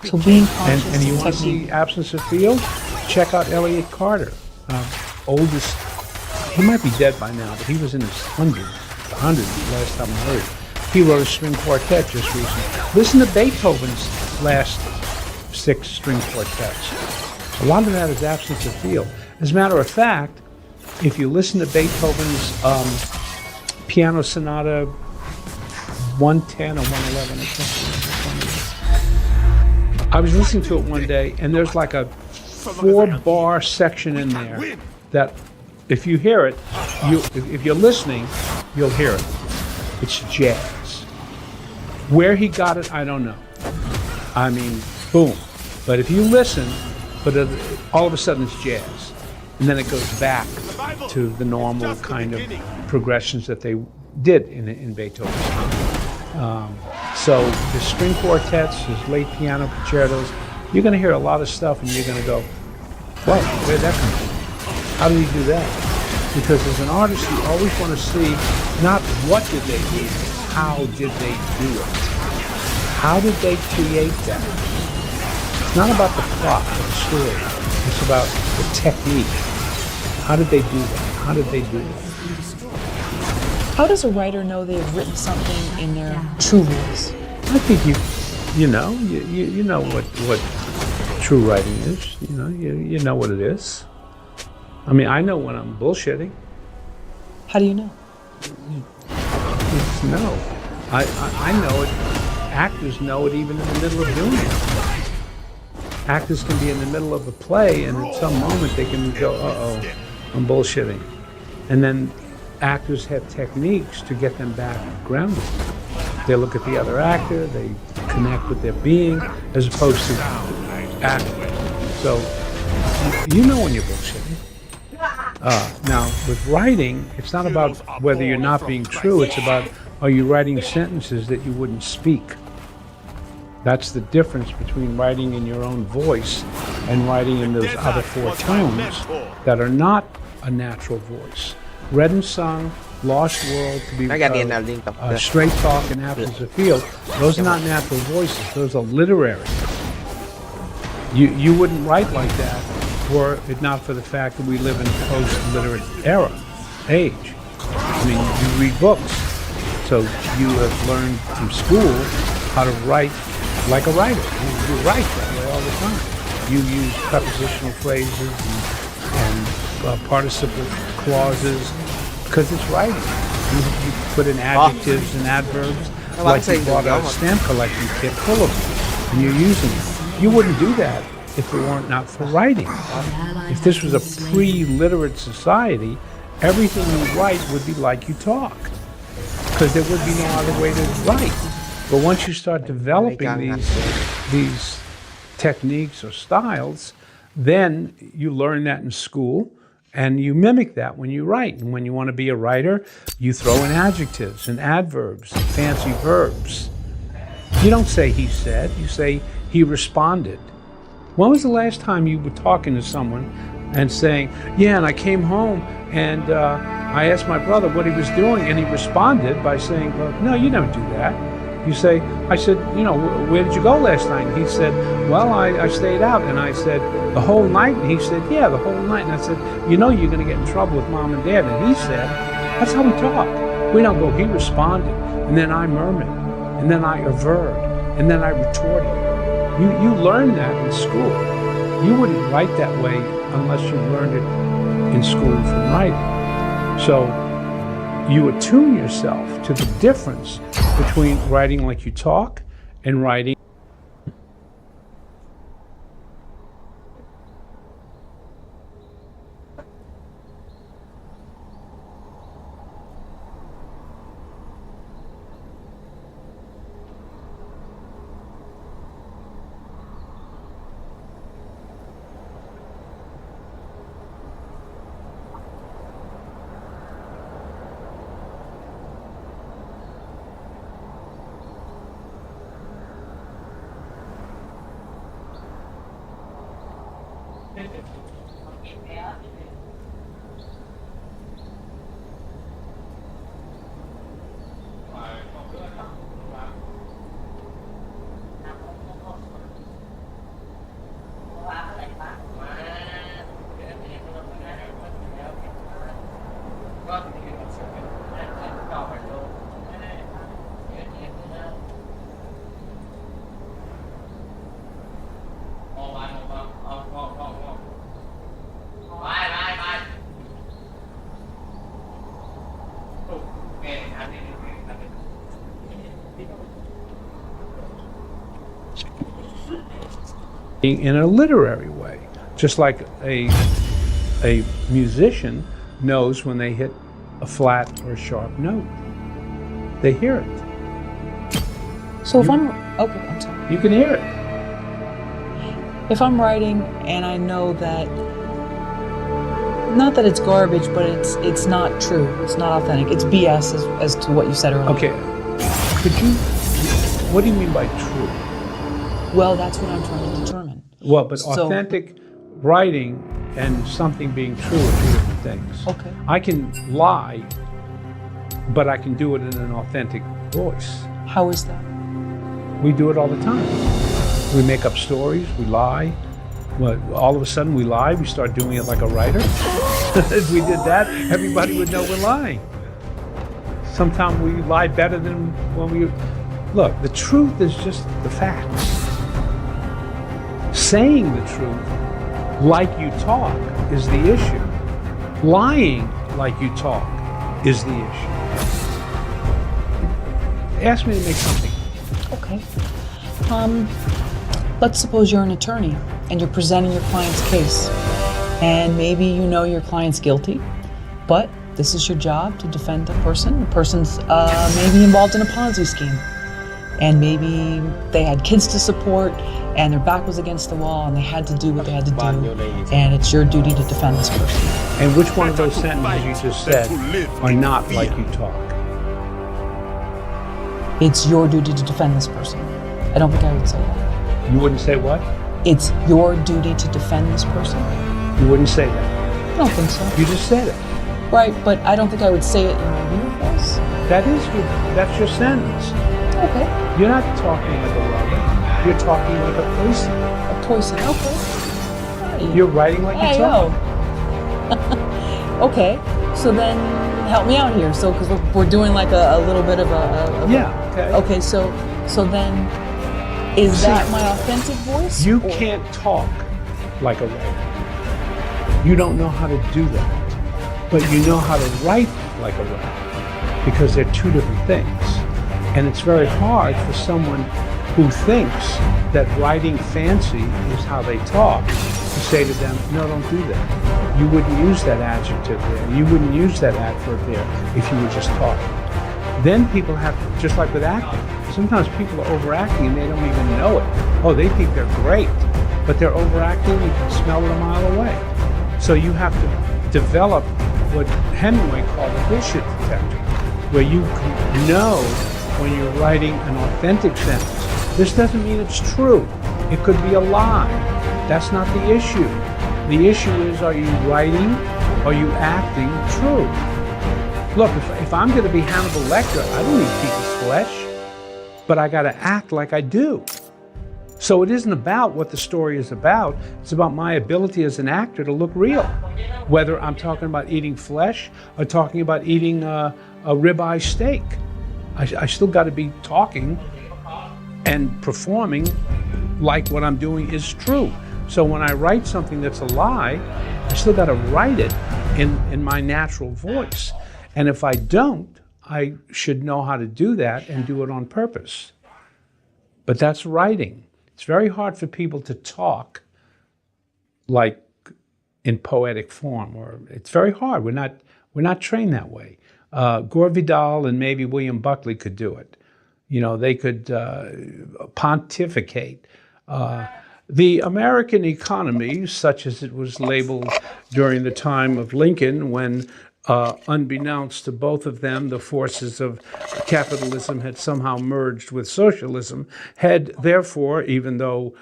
So being conscious and you want to see absence of field? Check out Elliott Carter, oldest. He might be dead by now, but he was in his hundreds last time I heard. He wrote a string quartet just recently. Listen to Beethoven's last 6 string quartets. A lot of that is absence of field. As a matter of fact, if you listen to Beethoven's Piano Sonata 110 or 111, I was listening to it one day, and there's like a 4-bar section in there that, if you hear it, if you're listening, you'll hear it. It's jazz. Where he got it, I don't know. I mean, boom. But if you listen, all of a sudden it's jazz. And then it goes back to the normal kind of progressions that they did in Beethoven. So the string quartets, his late piano concertos, you're going to hear a lot of stuff and you're going to go, whoa, where'd that come from? How did he do that? Because as an artist, you always want to see not what did they do, how did they do it? How did they create that? It's not about the plot or the story. It's about the technique. How did they do that? How did they do that? How does a writer know they've written something in their true voice? I think you know what true writing is. You know what it is. I mean, I know when I'm bullshitting. How do you know? You just know. I know it. Actors know it even in the middle of doing it. Actors can be in the middle of a play and at some moment they can go, uh-oh, I'm bullshitting. And then actors have techniques to get them back grounded. They look at the other actor, they connect with their being, as opposed to acting. So, you know when you're bullshitting. Now, with writing, it's not about whether you're not being true, it's about, are you writing sentences that you wouldn't speak? That's the difference between writing in your own voice and writing in those other 4 tones that are not a natural voice. Read and Sung, Lost World, to be Straight Talk, and Apples of Field. Those are not natural voices. Those are literary. You wouldn't write like that were it not for the fact that we live in a post-literate age. I mean, you read books, so you have learned from school how to write like a writer. You write that way all the time. You use prepositional phrases and participle clauses because it's writing. You put in adjectives and adverbs like you bought a stamp collection kit full of them and you're using them. You wouldn't do that if it weren't not for writing. If this was a pre-literate society, everything you write would be like you talk because there would be no other way to write. But once you start developing these techniques or styles, then you learn that in school and you mimic that when you write. And when you want to be a writer, you throw in adjectives and adverbs and fancy verbs. You don't say he said, you say he responded. When was the last time you were talking to someone and saying, yeah, and I came home and I asked my brother what he was doing and he responded by saying, well, no, you don't do that. You say, I said, where did you go last night? And he said, well, I stayed out. And I said, the whole night? And he said, yeah, the whole night. And I said, you're going to get in trouble with mom and dad. And he said, that's how we talk. We don't go, he responded. And then I murmured. And then I averred. And then I retorted. You learn that in school. You wouldn't write that way unless you learned it in school from writing. So you attune yourself to the difference between writing like you talk and writing. In a literary way, Just like a musician knows when they hit a flat or a sharp note. They hear it. So if I'm sorry. You can hear it. If I'm writing and I know that, not that it's garbage, but it's not true, it's not authentic, it's BS as to what you said earlier. Okay, what do you mean by true? Well, that's what I'm trying to determine. Well, but authentic writing and something being true are two different things. Okay. I can lie, but I can do it in an authentic voice. How is that? We do it all the time. We make up stories, we lie. Well, all of a sudden we lie, we start doing it like a writer. If we did that, everybody would know we're lying. Sometimes we lie better than when we... Look, the truth is just the facts. Saying the truth like you talk is the issue. Lying like you talk is the issue. Ask me to make something. Okay. Let's suppose you're an attorney and you're presenting your client's case, and maybe you know your client's guilty, but this is your job to defend the person. The person's maybe involved in a Ponzi scheme, and maybe they had kids to support and their back was against the wall and they had to do what they had to do, and it's your duty to defend this person. And which one of those sentences you just said are not like you talk? It's your duty to defend this person. I don't think I would say that. You wouldn't say what? It's your duty to defend this person. You wouldn't say that. I don't think so. You just said it. Right, but I don't think I would say it in my real voice. That's your sentence. Okay. You're not talking like a writer. You're talking like a person. A person, okay. Hey. You're writing like you talk. Okay, so then help me out here. So, because we're doing like a little bit of okay. Okay, so then, is that my authentic voice? You can't talk like a writer. You don't know how to do that. But you know how to write like a writer, because they're two different things. And it's very hard for someone who thinks that writing fancy is how they talk to say to them, no, don't do that. You wouldn't use that adjective there. You wouldn't use that adverb there if you were just talking. Then people have, just like with acting, sometimes people are overacting and they don't even know it. Oh, they think they're great, but they're overacting, you can smell it a mile away. So you have to develop what Hemingway called a bullshit detector, where you can know when you're writing an authentic sentence. This doesn't mean it's true. It could be a lie. That's not the issue. The issue is, are you writing, are you acting true? Look, if I'm going to be Hannibal Lecter, I don't eat people's flesh, but I got to act like I do. So it isn't about what the story is about. It's about my ability as an actor to look real, whether I'm talking about eating flesh or talking about eating a ribeye steak. I still got to be talking and performing like what I'm doing is true. So when I write something that's a lie, I still got to write it in my natural voice. And if I don't, I should know how to do that and do it on purpose. But that's writing. It's very hard for people to talk like in poetic form, or it's very hard. We're not trained that way. Gore Vidal and maybe William Buckley could do it. You know, they could pontificate. The American economy, such as it was labeled during the time of Lincoln, when unbeknownst to both of them, the forces of capitalism had somehow merged with socialism, had therefore, even though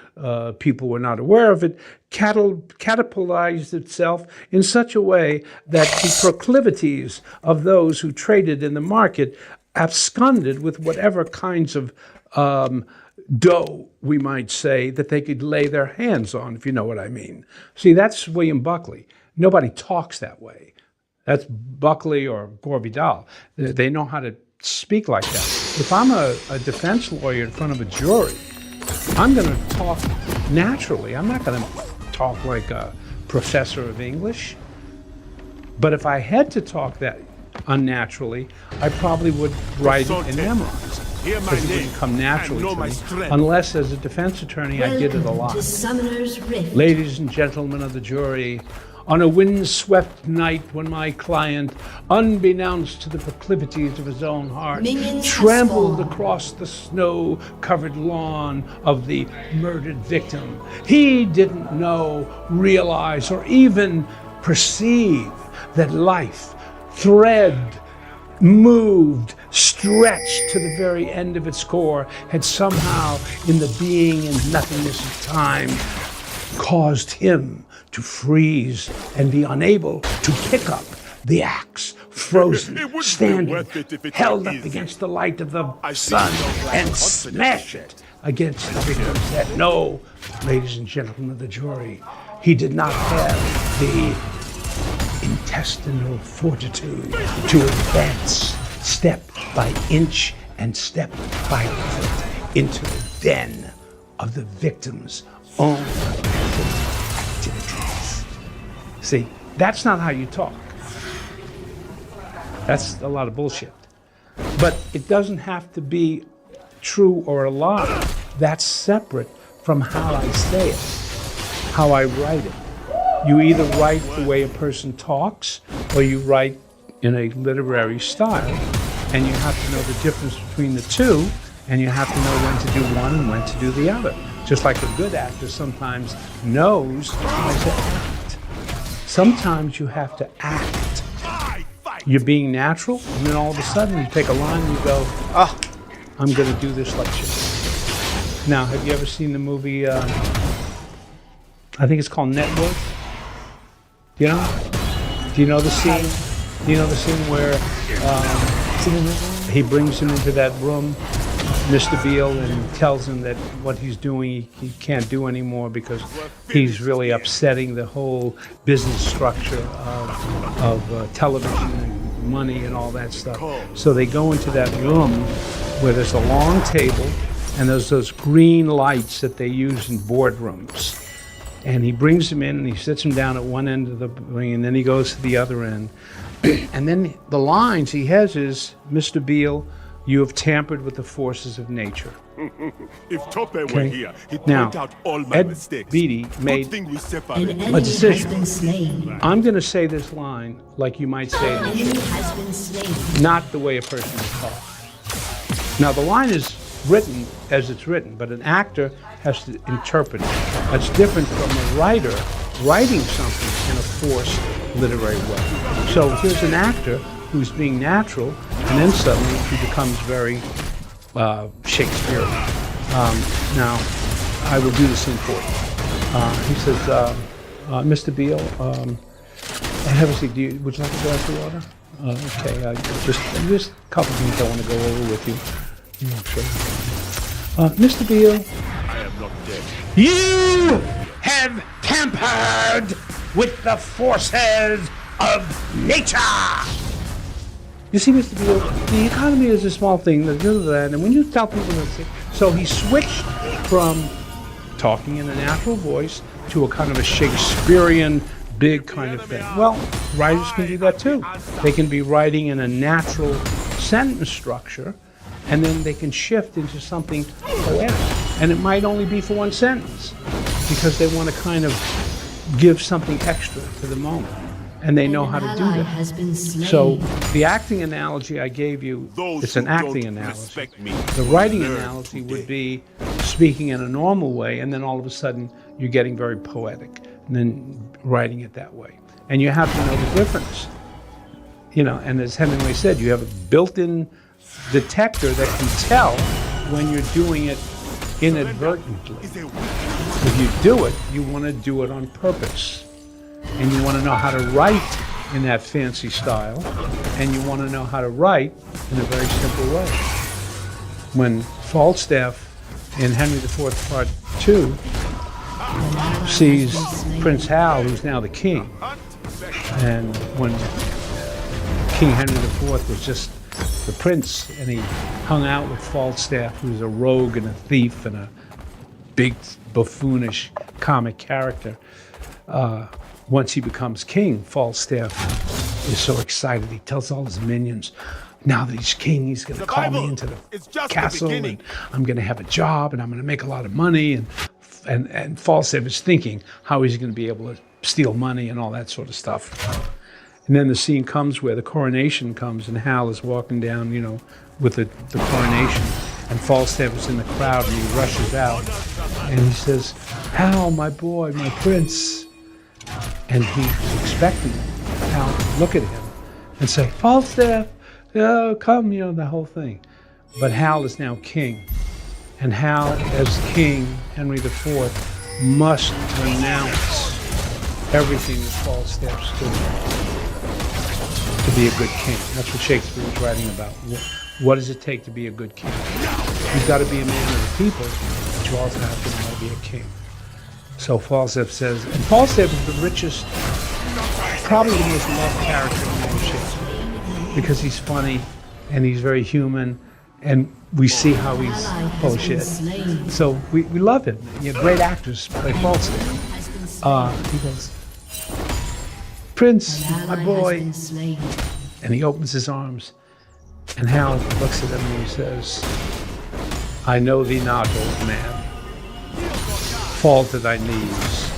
people were not aware of it, catapultized itself in such a way that the proclivities of those who traded in the market absconded with whatever kinds of dough, we might say, that they could lay their hands on, if you know what I mean. See, that's William Buckley. Nobody talks that way. That's Buckley or Gore Vidal. They know how to speak like that. If I'm a defense lawyer in front of a jury, I'm going to talk naturally. I'm not going to talk like a professor of English. But if I had to talk that unnaturally, I probably would write it and memorize it. Hear my because it name wouldn't come and naturally know to my me. strength. Unless, as a defense attorney, I did it a lot. To Summoner's Rift. Ladies and gentlemen of the jury, on a windswept night when my client, unbeknownst to the proclivities of his own heart, Minions trampled have spawned. across the snow-covered lawn of the murdered victim, he didn't know, realize, or even perceive that life, thread, moved, stretched to the very end of its core, had somehow, in the being and nothingness of time, caused him to freeze and be unable to pick up the axe, frozen, It wouldn't be standing, worth it if it held were up easy. against the light of the I see sun, no black and confidence. smash it against the victim's head. No, ladies and gentlemen of the jury, he did not have the intestinal fortitude to advance step by inch and step by foot into the den of the victim's own activities. See, that's not how you talk. That's a lot of bullshit. But it doesn't have to be true or a lie. That's separate from how I say it, how I write it. You either write the way a person talks, or you write in a literary style, and you have to know the difference between the two, and you have to know when to do one and when to do the other. Just like a good actor sometimes knows how to act. Sometimes you have to act. You're being natural, and then all of a sudden you take a line and you go, "Ah, I'm going to do this like shit." Now, have you ever seen the movie, I think it's called Network? Do you know? Do you know the scene? Do you know the scene where he brings him into that room, Mr. Beale, and tells him that what he's doing he can't do anymore because he's really upsetting the whole business structure of television and money and all that stuff. So they go into that room where there's a long table and there's those green lights that they use in boardrooms. And he brings him in and he sits him down at one end of the ring, and then he goes to the other end. And then the lines he has is, "Mr. Beale, you have tampered with the forces of nature." If Tope were Okay. here, he'd Now, point out all my Ed mistakes. Beatty made Good thing we An separated. enemy has decision. been slain. I'm going to say this line like you might say An it, enemy has been slain. not the way a person is taught. Now, the line is written as it's written, but an actor has to interpret it. That's different from a writer writing something in a forced literary way. So here's an actor who's being natural, and then suddenly he becomes very Shakespearean. Now, I will do this in court. He says, "Mr. Beale, have a seat. Would you like a glass of water?" Okay, just a couple things I want to go over with you. Yeah, sure. Mr. Beale, I am not dead. you have tampered with the forces of nature. You see, Mr. Beale, the economy is a small thing, and when you tell people that, so he switched from talking in a natural voice to a kind of a Shakespearean big kind of thing. Well, writers can do that too. They can be writing in a natural sentence structure, and then they can shift into something poetic. And it might only be for one sentence, because they want to kind of give something extra to the moment. And they know how to do Ally that. has been slain. So the acting analogy I gave you, Those it's an who acting don't analogy. respect me The writing learn analogy would today. be speaking in a normal way, and then all of a sudden you're getting very poetic, and then writing it that way. And you have to know the difference. You know, and as Hemingway said, you have a built-in detector that can tell when you're doing it inadvertently. If you do it, you want to do it on purpose. And you want to know how to write in that fancy style, and you want to know how to write in a very simple way. When Falstaff in Henry IV Part 2 sees Prince Hal, who's now the king, and when King Henry IV was just the prince, and he hung out with Falstaff, who's a rogue and a thief and a big buffoonish comic character, once he becomes king, Falstaff is so excited. He tells all his minions, now that he's king, he's going to call me Survival into the is just the castle, beginning. and I'm going to have a job, and I'm going to make a lot of money. And Falstaff is thinking how he's going to be able to steal money and all that sort of stuff. And then the scene comes where the coronation comes, and Hal is walking down, you know, with the coronation, and Falstaff is in the crowd, and he rushes out, and he says, "Hal, my boy, my prince." And he's expecting Hal to look at him and say, "Falstaff, oh, come," you know, the whole thing. But Hal is now king, and Hal, as king, Henry IV, must renounce everything that Falstaff stood for to be a good king. That's what Shakespeare was writing about. What does it take to be a good king? You've got to be a man of the people, but you also have to know how to be a king. So Falstaff says, and Falstaff is the richest, probably the most loved character in all of Shakespeare, because he's funny and he's very human, and we see how he's full of shit. So we love him. You know, great actors play Falstaff. He goes, "Prince, my boy," and he opens his arms, and Hal looks at him and he says, "I know thee not, old man. Fall to thy knees.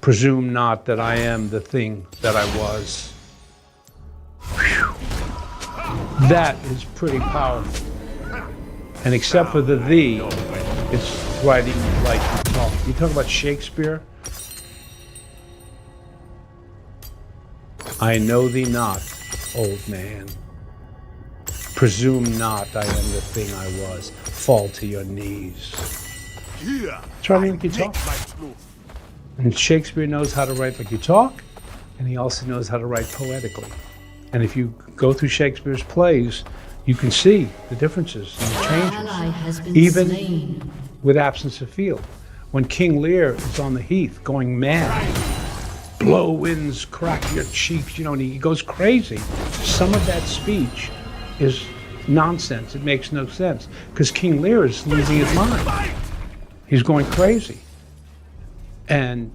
Presume not that I am the thing that I was." Whew. That is pretty powerful. And except for the thee, it's writing like you talk. You talk about Shakespeare. I know thee not, old man. Presume not I am the thing I was. Fall to your knees. It's writing like you talk. And Shakespeare knows how to write like you talk, and he also knows how to write poetically. And if you go through Shakespeare's plays, you can see the differences and the changes, even with Absence of Field. When King Lear is on the heath going mad, blow winds, crack your cheeks, you know, and he goes crazy. Some of that speech is nonsense. It makes no sense, because King Lear is losing his mind. He's going crazy. And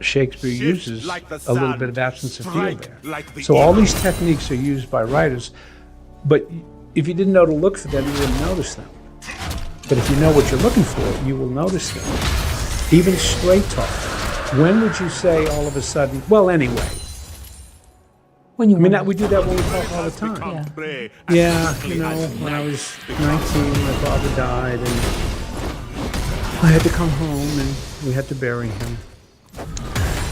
Shakespeare uses a little bit of Absence of Field there. So all these techniques are used by writers, but if you didn't know to look for them, you wouldn't notice them. But if you know what you're looking for, you will notice them. Even straight talk. When would you say all of a sudden, well, anyway? When you I mean, we do that when we talk all the time. Yeah, you know, when I was 19, my father died, and I had to come home, and we had to bury him.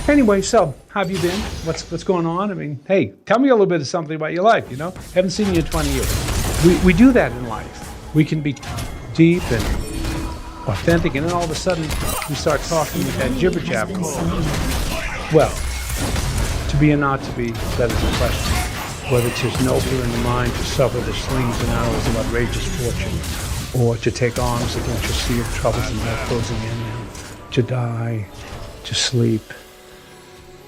Anyway, so how have you been? What's going on? I mean, hey, tell me a little bit of something about your life, you know? Haven't seen you in 20 years. We do that in life. We can be deep and authentic, and then all of a sudden we start talking with that jibber jabber. Well, to be or not to be, that is the question. Whether 'tis nobler in the mind to suffer the slings and arrows of outrageous fortune, or to take arms against your sea of troubles and death closing in, to die, to sleep,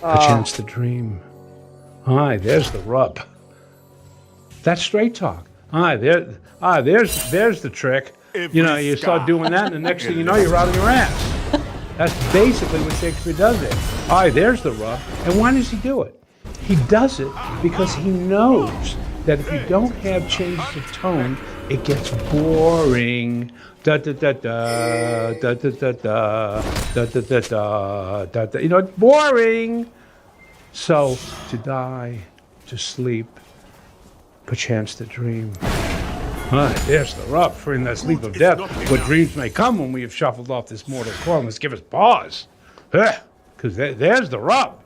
perchance to dream. Aye, there's the rub. That's straight talk. There's the trick. You know, you start doing that, and the next thing you know, you're out of your ass. That's basically what Shakespeare does there. Aye, there's the rub. And why does he do it? He does it because he knows that if you don't have changes of tone, it gets boring. Da da da da da da da da da da da da da da. You know, it's boring. So to die, to sleep, perchance to dream. There's the rub, for in that sleep of death, what dreams may come when we have shuffled off this mortal coil must give us pause. Because there's the rub.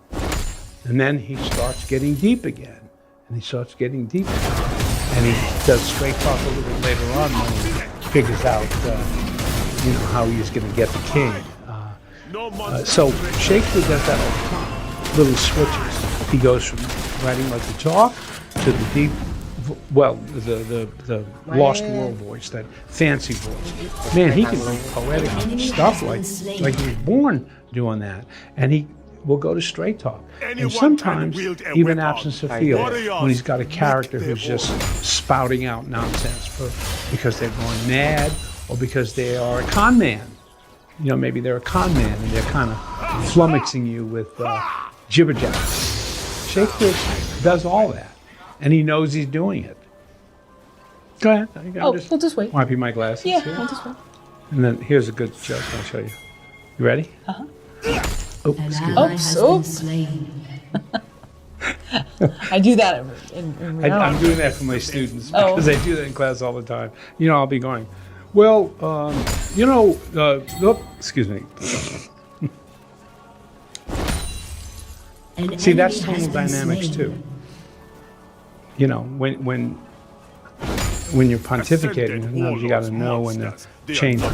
And then he starts getting deep again. And he starts getting deeper. And he does straight talk a little bit later on when he figures out, you know, how he's going to get the king. So Shakespeare does that all the time. Little switches. He goes from writing like the talk to the deep, well, the Lost World voice, that fancy voice. Man, he can write poetic stuff like he was born doing that. And he will go to straight talk. And sometimes even Absence of Field, when he's got a character who's just spouting out nonsense because they're going mad or because they are a con man. You know, maybe they're a con man and they're kind of flummoxing you with jibber jabber. Shakespeare does all that. and he knows he's doing it. Go ahead. I'm Oh, we'll just wait. wiping my glasses. Yeah, here. we'll just wait. And then here's a good joke I'll show you. You ready? Uh-huh. Oh, An excuse ally me. has Oops. been slain. I do that in I'm reality. doing that for my students Oh. because they do that in class all the time. You know, I'll be going, well, excuse me. An See, that's enemy has tonal been dynamics slain. too. You know, when you're pontificating, sometimes you got to know when to change it.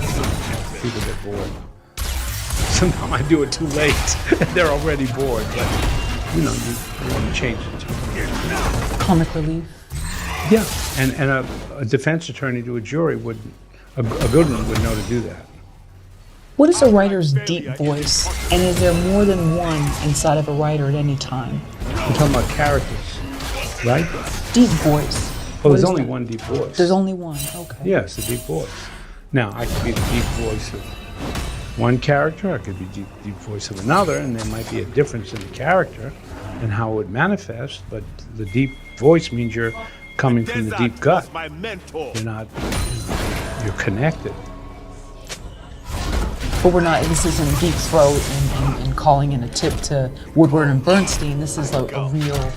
People get bored. Sometimes I do it too late. They're already bored, but you know, you want to change it too. Comic relief. Yeah, and a defense attorney to a jury would, a good one would know to do that. What is a writer's deep voice? And is there more than one inside of a writer at any time? We're talking about characters, right? Deep voice. Well, there's What is only that? one deep voice. There's only one. Okay. Yes, the deep voice. Now, I could be the deep voice of one character, I could be deep voice of another, and there might be a difference in the character and how it would manifest, but the deep voice means you're coming from the deep gut. My mentor. You're not, you're connected. But we're not, this isn't deep throat and calling in a tip to Woodward and Bernstein. This is a real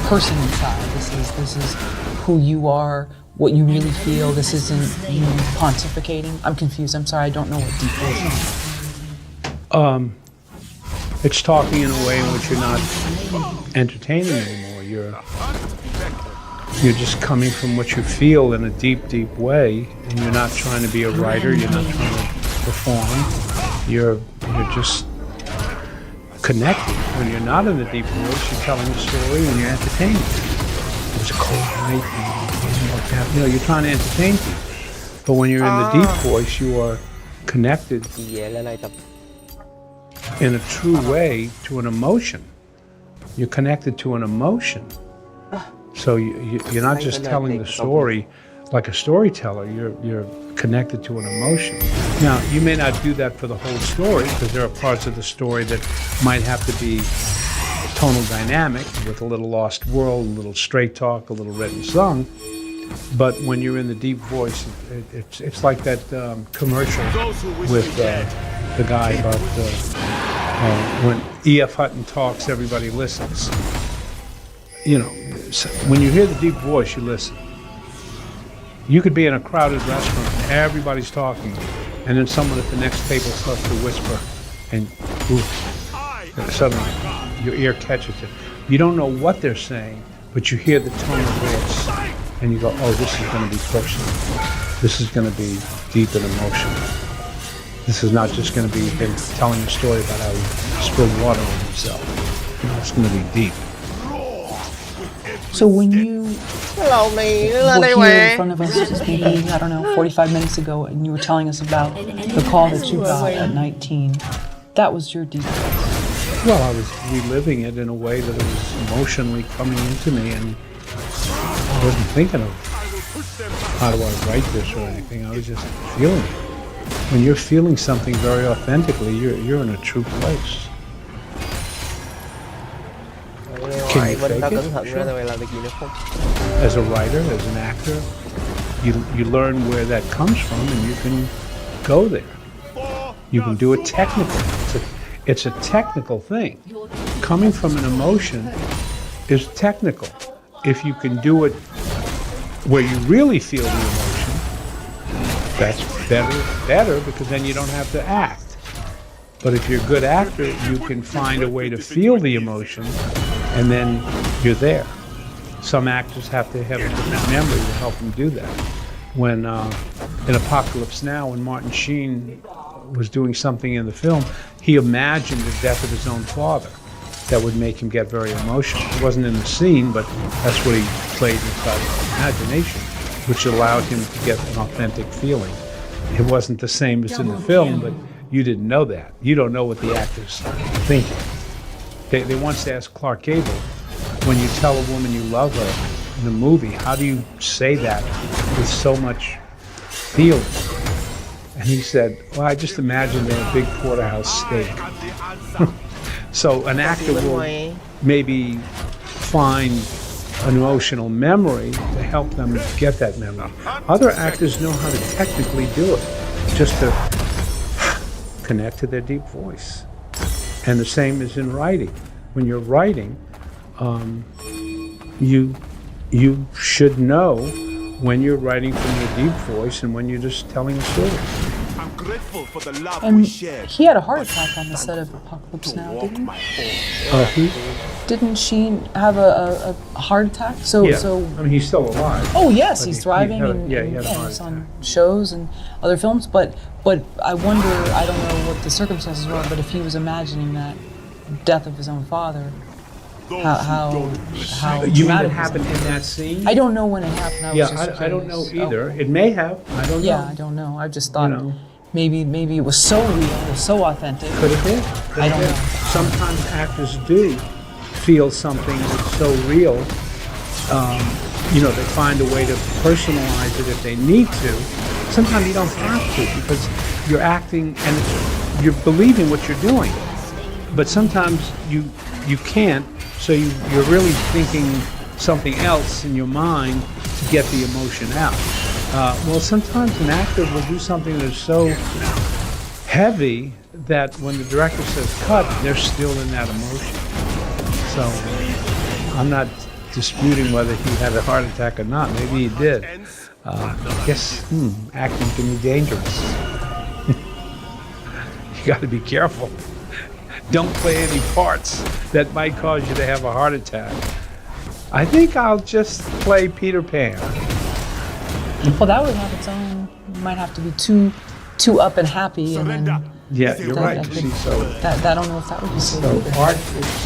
person inside. This is who you are, what you really feel. This isn't you pontificating. I'm confused. I'm sorry. I don't know what deep voice means. It's talking in a way in which you're not entertaining anymore. You're just coming from what you feel in a deep, deep way, and you're not trying to be a writer. You're not trying to perform. You're just connected. When you're not in the deep voice, you're telling a story and you're entertaining. It was a cold night. You know, you're trying to entertain people. But when you're in the deep voice, you are connected in a true way to an emotion. You're connected to an emotion. So you're not just telling the story like a storyteller. You're connected to an emotion. Now, you may not do that for the whole story because there are parts of the story that might have to be tonal dynamic with a little lost world, a little straight talk, a little written sung. But when you're in the deep voice, it's like that commercial with the guy about when E.F. Hutton talks, everybody listens. You know, when you hear the deep voice, you listen. You could be in a crowded restaurant, and everybody's talking, and then someone at the next table starts to whisper, and suddenly your ear catches it. You don't know what they're saying, but you hear the tone of voice, and you go, oh, this is going to be personal. This is going to be deep and emotional. This is not just going to be him telling a story about how he spilled water on himself. You know, it's going to be deep. So when you were here in front of us just maybe, I don't know, 45 minutes ago, and you were telling us about the call that you got at 19, that was your deep voice. Well, I was reliving it in a way that it was emotionally coming into me, and I wasn't thinking of how do I write this or anything. I was just feeling it. When you're feeling something very authentically, you're in a true place. Can you fake it? Sure. As a writer, as an actor, you learn where that comes from, and you can go there. You can do it technically. It's a technical thing. Coming from an emotion is technical. If you can do it where you really feel the emotion, that's better because then you don't have to act. But if you're a good actor, you can find a way to feel the emotion, and then you're there. Some actors have to have a different memory to help them do that. When in Apocalypse Now, when Martin Sheen was doing something in the film, he imagined the death of his own father. That would make him get very emotional. It wasn't in the scene, but that's what he played inside his imagination, which allowed him to get an authentic feeling. It wasn't the same as in the film, but you didn't know that. You don't know what the actor's thinking. They once asked Clark Gable, when you tell a woman you love her in a movie, how do you say that with so much feeling? And he said, well, I just imagine they're a big porterhouse steak. So an actor will maybe find an emotional memory to help them get that memory. Other actors know how to technically do it, just to connect to their deep voice. And the same is in writing. When you're writing, you should know when you're writing from your deep voice and when you're just telling a story. I'm grateful for the love And we shared. he had a heart attack on the set of Apocalypse Now, didn't he? Didn't Sheen have a heart attack? So, Yeah, so. I mean, he's still alive. Oh yes, But he's he thriving had a- and, yeah, he had a heart he's on shows and other films. But I wonder. I don't know what the circumstances were, but if he was imagining that death of his own father, how You mean it dramatic was happened in that scene? I don't know when it happened. I was just I don't know curious. either. It may have. I don't know. Yeah, I don't know. I just thought know. maybe it was so real, it was so authentic. Could have been. I don't know. Sometimes actors do feel something that's so real. They find a way to personalize it if they need to. Sometimes you don't have to because you're acting and you're believing what you're doing. But sometimes you can't, so you're really thinking something else in your mind to get the emotion out. Well, sometimes an actor will do something that's so heavy that when the director says cut, they're still in that emotion. So I'm not disputing whether he had a heart attack or not. Maybe he did. I guess acting can be dangerous. You got to be careful. Don't play any parts that might cause you to have a heart attack. I think I'll just play Peter Pan. Well, that would have its own. Might have to be too up and happy, and then Yeah, you're right. that See, so that I don't know if that would be so. So good.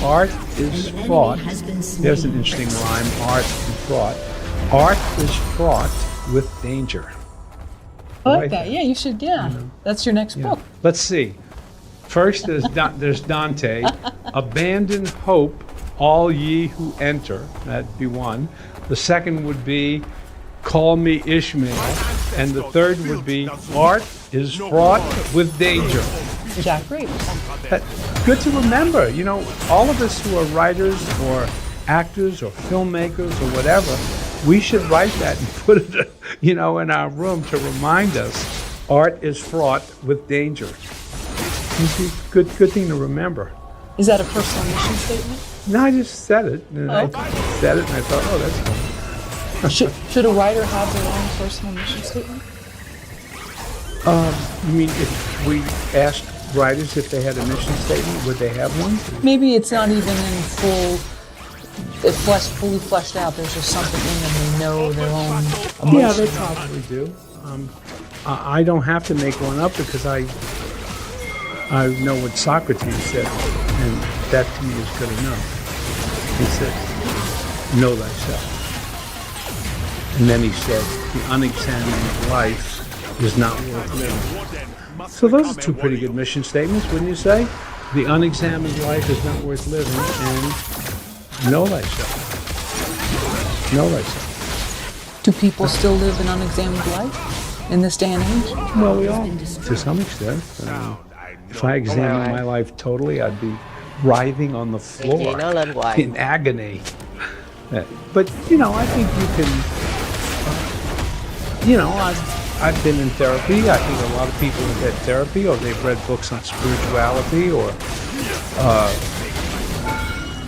art is fraught. There's an interesting rhyme. Art and fraught. Art is fraught with danger. I like that. Yeah, you should. Yeah, that's your next book. Let's see. First, there's Dante. Abandon hope, all ye who enter. That'd be one. The second would be Call Me Ishmael. And the third would be Art is fraught with danger. Jack Reed. Good to remember. All of us who are writers or actors or filmmakers or whatever, we should write that and put it, in our room to remind us art is fraught with danger. Good thing to remember. Is that a personal mission statement? No, I just said it. And I said it and I thought, oh, that's fun. Should a writer have their own personal mission statement? You mean if we asked writers if they had a mission statement, would they have one? Maybe it's not even in fully fleshed out. There's just something in them they know their own emotion. Yeah, they probably do. I don't have to make one up because I know what Socrates said, and that to me is good enough. He said, know thyself. And then he said, the unexamined life is not worth living. So those are two pretty good mission statements, wouldn't you say? The unexamined life is not worth living, and know thyself. Know thyself. Do people still live an unexamined life in this day and age? Well, we all, to some extent. If I examined my life totally, I'd be writhing on the floor in agony. But, I think you can, I've been in therapy. I think a lot of people have had therapy, or they've read books on spirituality, or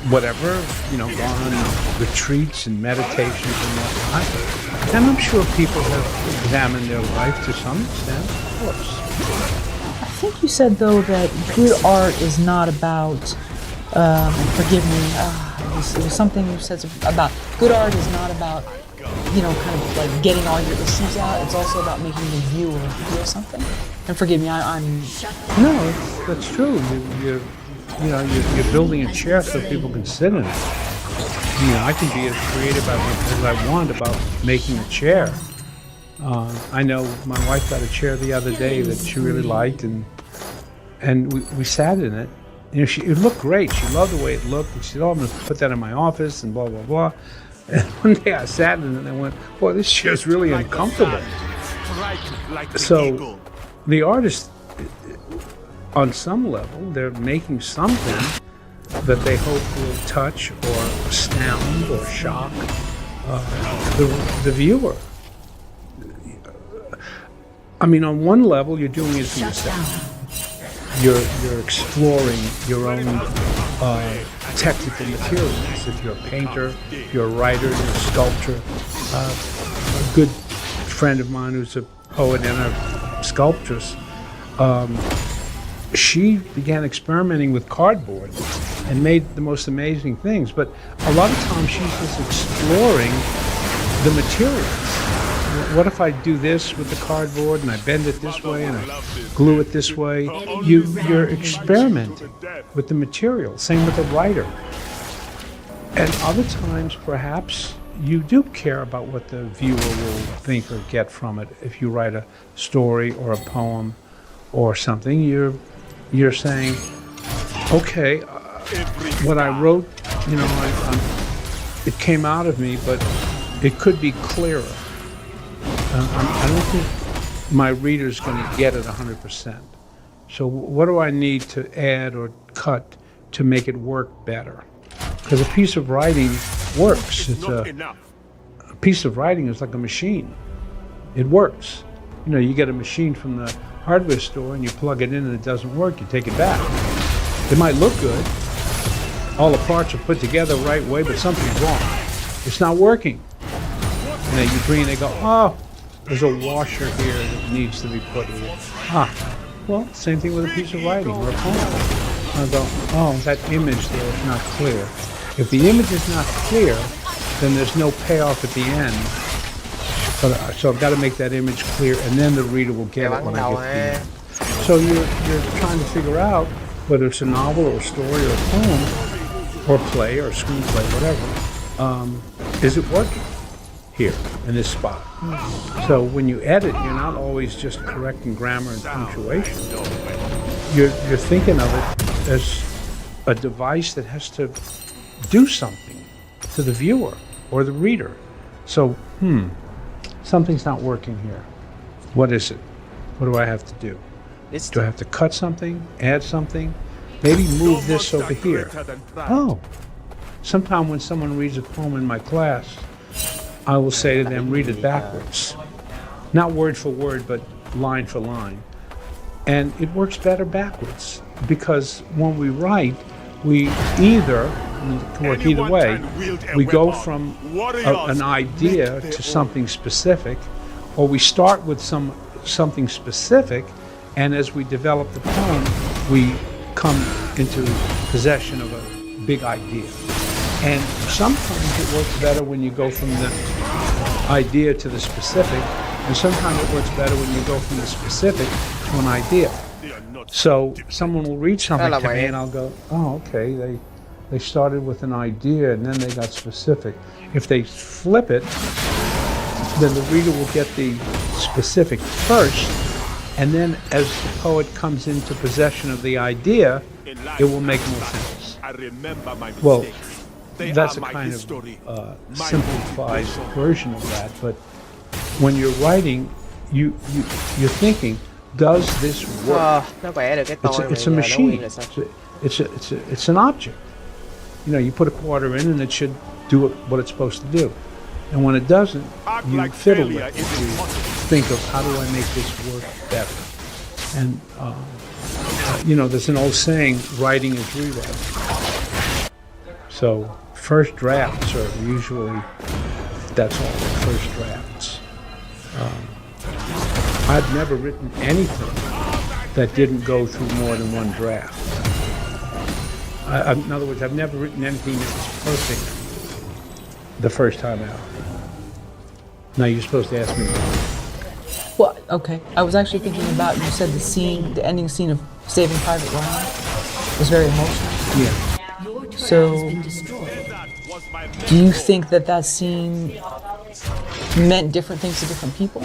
whatever, gone on retreats and meditations and whatnot. And I'm sure people have examined their life to some extent, of course. I think you said, though, that good art is not about, forgive me, it was something you said about, good art is not about, kind of like getting all your issues out. It's also about making the viewer feel something. And forgive me, I'm... No, that's true. You're building a chair so people can sit in it. I can be as creative as I want about making a chair. I know my wife got a chair the other day that she really liked, and we sat in it. It looked great. She loved the way it looked, and she said, "Oh, I'm going to put that in my office," and blah blah blah. And one day I sat in it, and I went, "Boy, this chair's really uncomfortable." So, the artist, on some level, they're making something that they hope will touch or astound or shock the viewer. I mean, on one level, you're doing it for yourself. You're exploring your own technical materials. If you're a painter, you're a writer, you're a sculptor. A good friend of mine who's a poet and a sculptress, she began experimenting with cardboard and made the most amazing things. But a lot of times she's just exploring the materials. What if I do this with the cardboard and I bend it this way and I glue it this way? You're experimenting with the material. Same with a writer. And other times, perhaps, you do care about what the viewer will think or get from it. If you write a story or a poem or something, you're saying, okay, what I wrote, you know, it came out of me, but it could be clearer. I don't think my reader's going to get it 100%. So what do I need to add or cut to make it work better? Because a piece of writing works. A piece of writing is like a machine. It works. You know, you get a machine from the hardware store and you plug it in and it doesn't work, you take it back. It might look good. All the parts are put together the right way, but something's wrong. It's not working. And then you bring it and they go, oh, there's a washer here that needs to be put in. Well, same thing with a piece of writing or a poem. I go, oh, that image there is not clear. If the image is not clear, then there's no payoff at the end. So I've got to make that image clear, and then the reader will get it when I get to the end. So you're trying to figure out whether it's a novel or a story or a poem or a play or a screenplay, whatever. Is it working here in this spot? So when you edit, you're not always just correcting grammar and punctuation. You're thinking of it as a device that has to do something to the viewer or the reader. So, something's not working here. What is it? What do I have to do? Do I have to cut something, add something? Maybe move this over here. Oh, sometime when someone reads a poem in my class, I will say to them, read it backwards. Not word for word, but line for line. And it works better backwards, because when we write, we either, it can work either way, we go from an idea to something specific, or we start with something specific, and as we develop the poem, we come into possession of a big idea. And sometimes it works better when you go from the idea to the specific, and sometimes it works better when you go from the specific to an idea. So someone will read something to me and I'll go, oh, okay, they started with an idea and then they got specific. If they flip it, then the reader will get the specific first, and then as the poet comes into possession of the idea, it will make more sense. Well, that's a kind of simplified version of that, but when you're writing, you're thinking, does this work? It's a machine. It's an object. You know, you put a quarter in and it should do what it's supposed to do. And when it doesn't, you fiddle with it. You think of, how do I make this work better? And, you know, there's an old saying, writing is rewriting. So first drafts are usually, that's all, first drafts. I've never written anything that didn't go through more than one draft. In other words, I've never written anything that was perfect the first time out. Now you're supposed to ask me. Well, okay. I was actually thinking about, you said the ending scene of Saving Private Ryan was very emotional. Yeah. So, do you think that scene meant different things to different people?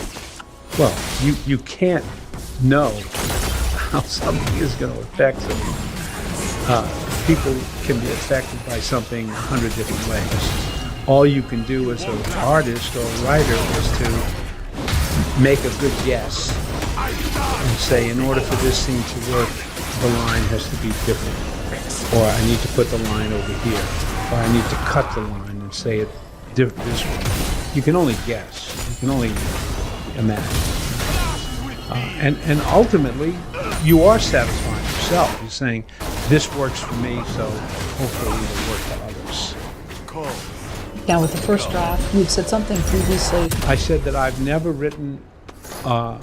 Well, you can't know how something is going to affect them. People can be affected by something 100 different ways. All you can do as an artist or a writer is to make a good guess and say, in order for this scene to work, the line has to be different. or I need to put the line over here, or I need to cut the line and say it this way. You can only guess. You can only imagine. And ultimately, you are satisfying yourself. You're saying, this works for me, so hopefully it'll work for others. Now, with the first draft, you'd said something previously. I said that I've never written a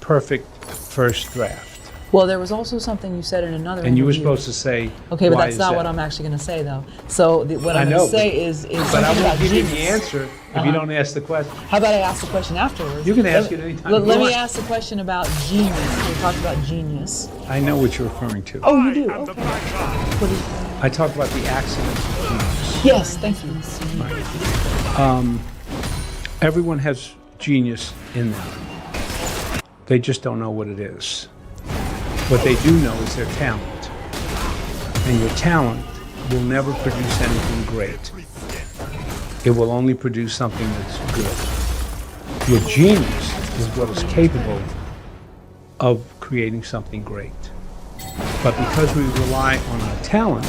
perfect first draft. Well, there was also something you said in another And you were interview. supposed to say, Okay, but why that's is not that? what I'm actually going to say, though. So what I I'm know, going to say but- is But I something won't about give you the genius. answer if you don't ask the question. How about I ask the question afterwards? You can ask it anytime you Let me want. ask the question about genius. We talked about genius. I know what you're referring to. Oh, you do? Okay. What is, I talked about the accidents of genius. yes, thank you. Everyone has genius in them. They just don't know what it is. What they do know is their talent. And your talent will never produce anything great. It will only produce something that's good. Your genius is what is capable of creating something great. But because we rely on our talent,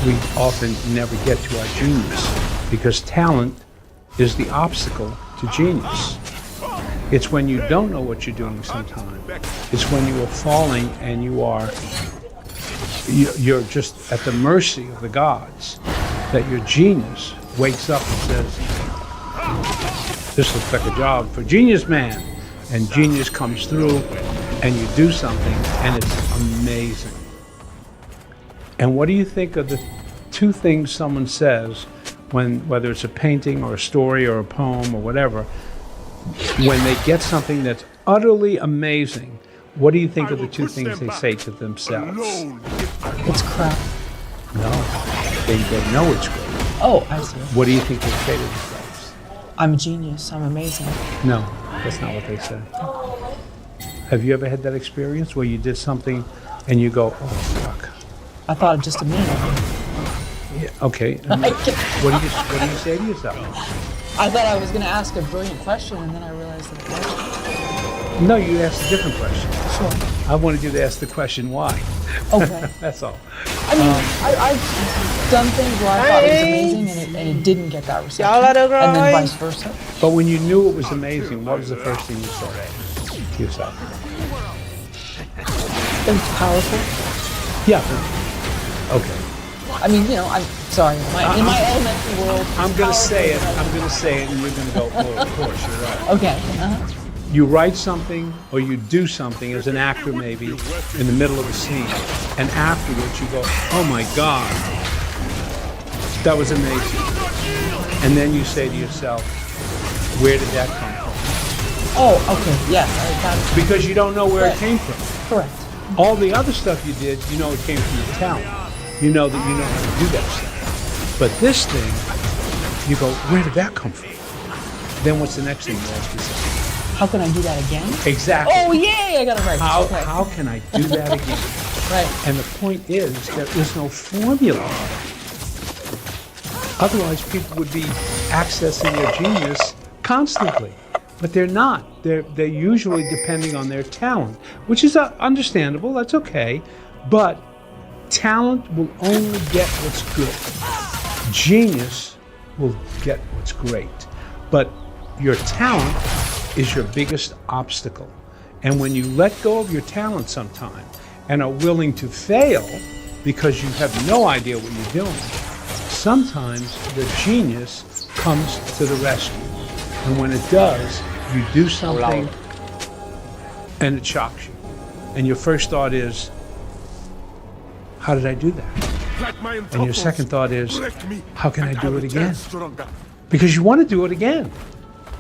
we often never get to our genius, because talent is the obstacle to genius. It's when you don't know what you're doing sometimes. It's when you are falling and you're just at the mercy of the gods, that your genius wakes up and says, this looks like a job for genius man. And genius comes through and you do something and it's amazing. And what do you think of the two things someone says whether it's a painting or a story or a poem or whatever, when they get something that's utterly amazing, what do you think of the two things they say to themselves? It's crap. No, they know it's great. Oh, I see. What do you think they say to themselves? I'm a genius. I'm amazing. No, that's not what they say. Have you ever had that experience where you did something and you go, oh, fuck? I thought just a minute. Yeah, okay. What do you say to yourself? I thought I was going to ask a brilliant question, and then I realized that. No, you asked a different question. Sure. I wanted you to ask the question, why? Okay. That's all. I mean, I've done things where I thought it was amazing, and it didn't get that reception, and then vice versa. But when you knew it was amazing, what was the first thing you said to yourself? It was powerful. Yeah. Okay. I mean, you know, I'm sorry. In my elementary world, I'm going to say it. And you're going to go, oh, of course, you're right. Okay. You write something or you do something as an actor maybe in the middle of a scene, and afterwards you go, oh my God, that was amazing. And then you say to yourself, where did that come from? Oh, okay. Yes. Because you don't know where it came from. Correct. All the other stuff you did, you know it came from your talent. You know that you know how to do that stuff. But this thing, you go, where did that come from? Then what's the next thing you ask yourself? How can I do that again? Exactly. Oh, yay! I got it right. How can I do that again? Right. And the point is, there is no formula. Otherwise, people would be accessing their genius constantly. But they're not. They're usually depending on their talent, which is understandable. That's okay. But talent will only get what's good. Genius will get what's great. But your talent is your biggest obstacle. And when you let go of your talent sometime and are willing to fail because you have no idea what you're doing, sometimes the genius comes to the rescue. And when it does, you do something and it shocks you. And your first thought is, how did I do that? And your second thought is, how can I do it again? Because you want to do it again,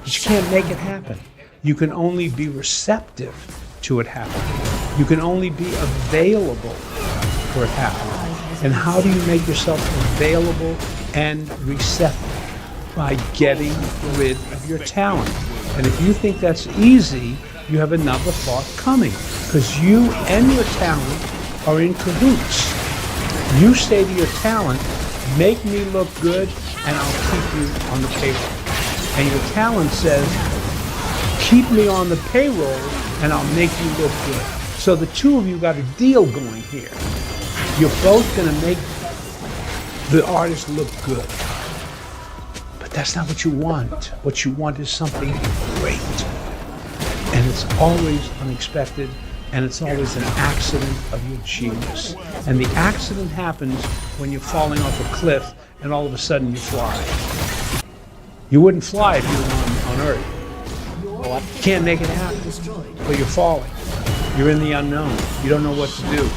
but you can't make it happen. You can only be receptive to it happening. You can only be available for it happening. And how do you make yourself available and receptive? By getting rid of your talent. And if you think that's easy, you have another thought coming, because you and your talent are in cahoots. You say to your talent, make me look good and I'll keep you on the payroll. And your talent says, keep me on the payroll and I'll make you look good. So the two of you got a deal going here. You're both going to make the artist look good. But that's not what you want. What you want is something great. And it's always unexpected, and it's always an accident of your genius. And the accident happens when you're falling off a cliff and all of a sudden you fly. You wouldn't fly if you were on Earth. You can't make it happen, but you're falling. You're in the unknown. You don't know what to do.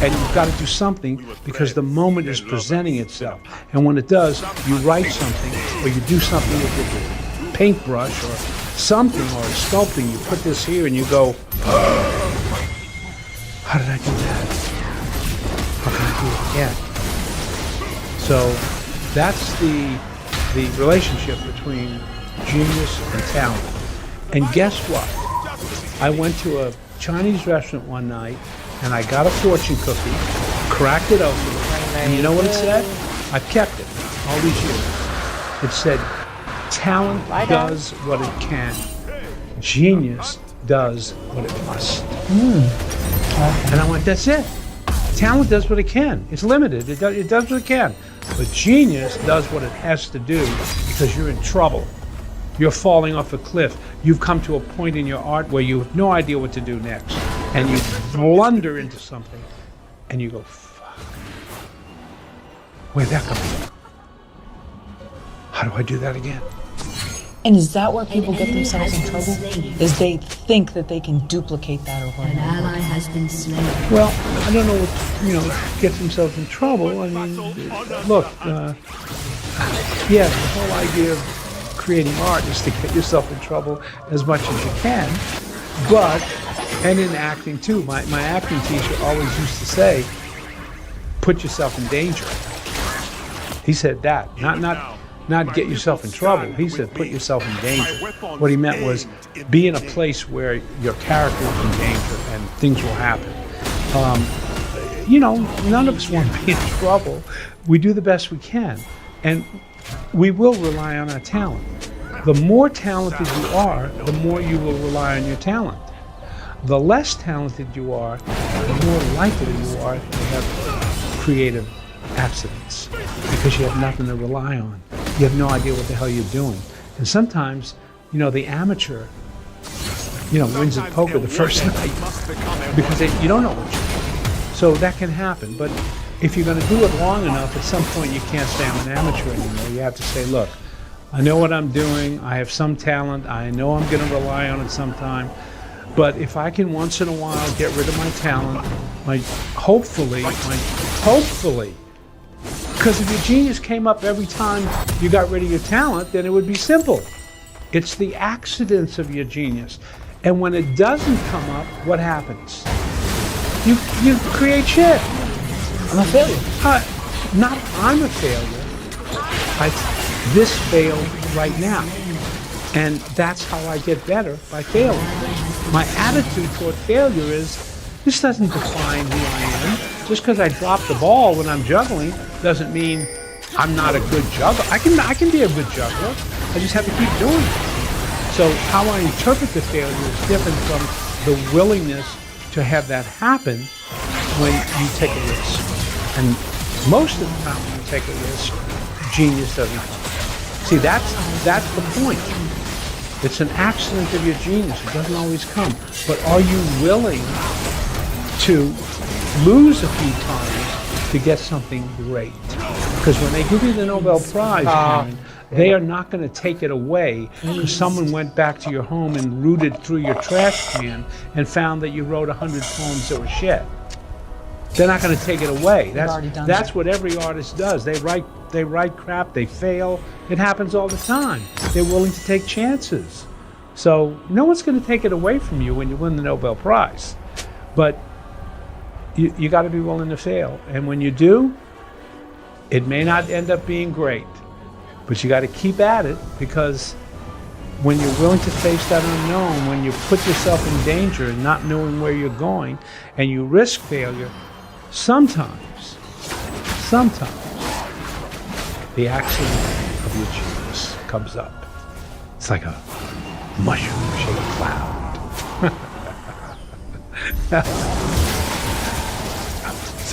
And you've got to do something because the moment is presenting itself. And when it does, you write something or you do something with your paintbrush or something or sculpting. You put this here and you go, oh, how did I do that? How can I do it again? So that's the relationship between genius and talent. And guess what? I went to a Chinese restaurant one night and I got a fortune cookie, cracked it open, and you know what it said? I've kept it all these years. It said, talent does what it can. Genius does what it must. And I went, that's it. Talent does what it can. It's limited. It does what it can. But genius does what it has to do because you're in trouble. You're falling off a cliff. You've come to a point in your art where you have no idea what to do next. And you blunder into something and you go, fuck. Where'd that come from? How do I do that again? And is that where people get themselves in trouble? Is they think that they can duplicate that over and over? An ally has been slain. Well, I don't know what, gets themselves in trouble. I mean, look, yeah, the whole idea of creating art is to get yourself in trouble as much as you can. But, and in acting too, my acting teacher always used to say, put yourself in danger. He said that, not get yourself in trouble. He said put yourself in danger. What he meant was be in a place where your character is in danger and things will happen. None of us want to be in trouble. We do the best we can. And we will rely on our talent. The more talented you are, the more you will rely on your talent. The less talented you are, the more likely you are to have creative accidents because you have nothing to rely on. You have no idea what the hell you're doing. And sometimes, the amateur, wins at poker the first night because you don't know what you're doing. So that can happen. But if you're going to do it long enough, at some point you can't say I'm an amateur anymore. You have to say, look, I know what I'm doing. I have some talent. I know I'm going to rely on it sometime. But if I can once in a while get rid of my talent, hopefully, because if your genius came up every time you got rid of your talent, then it would be simple. It's the accidents of your genius. And when it doesn't come up, what happens? You create shit. I'm a failure. Not I'm a failure. This failed right now. And that's how I get better, by failing. My attitude toward failure is, this doesn't define who I am. Just because I drop the ball when I'm juggling doesn't mean I'm not a good juggler. I can be a good juggler. I just have to keep doing it. So how I interpret the failure is different from the willingness to have that happen when you take a risk. And most of the time when you take a risk, genius doesn't come. See, that's the point. It's an accident of your genius. It doesn't always come. But are you willing to lose a few times to get something great? Because when they give you the Nobel Prize, Karen, they are not going to take it away because someone went back to your home and rooted through your trash can and found that you wrote 100 poems that were shit. They're not going to take it away. That's what every artist does. They write crap, they fail. It happens all the time. They're willing to take chances. So no one's going to take it away from you when you win the Nobel Prize. But you got to be willing to fail. And when you do, it may not end up being great. But you got to keep at it, because when you're willing to face that unknown, when you put yourself in danger and not knowing where you're going, and you risk failure, sometimes, the accident of your genius comes up. It's like a mushroom-shaped cloud.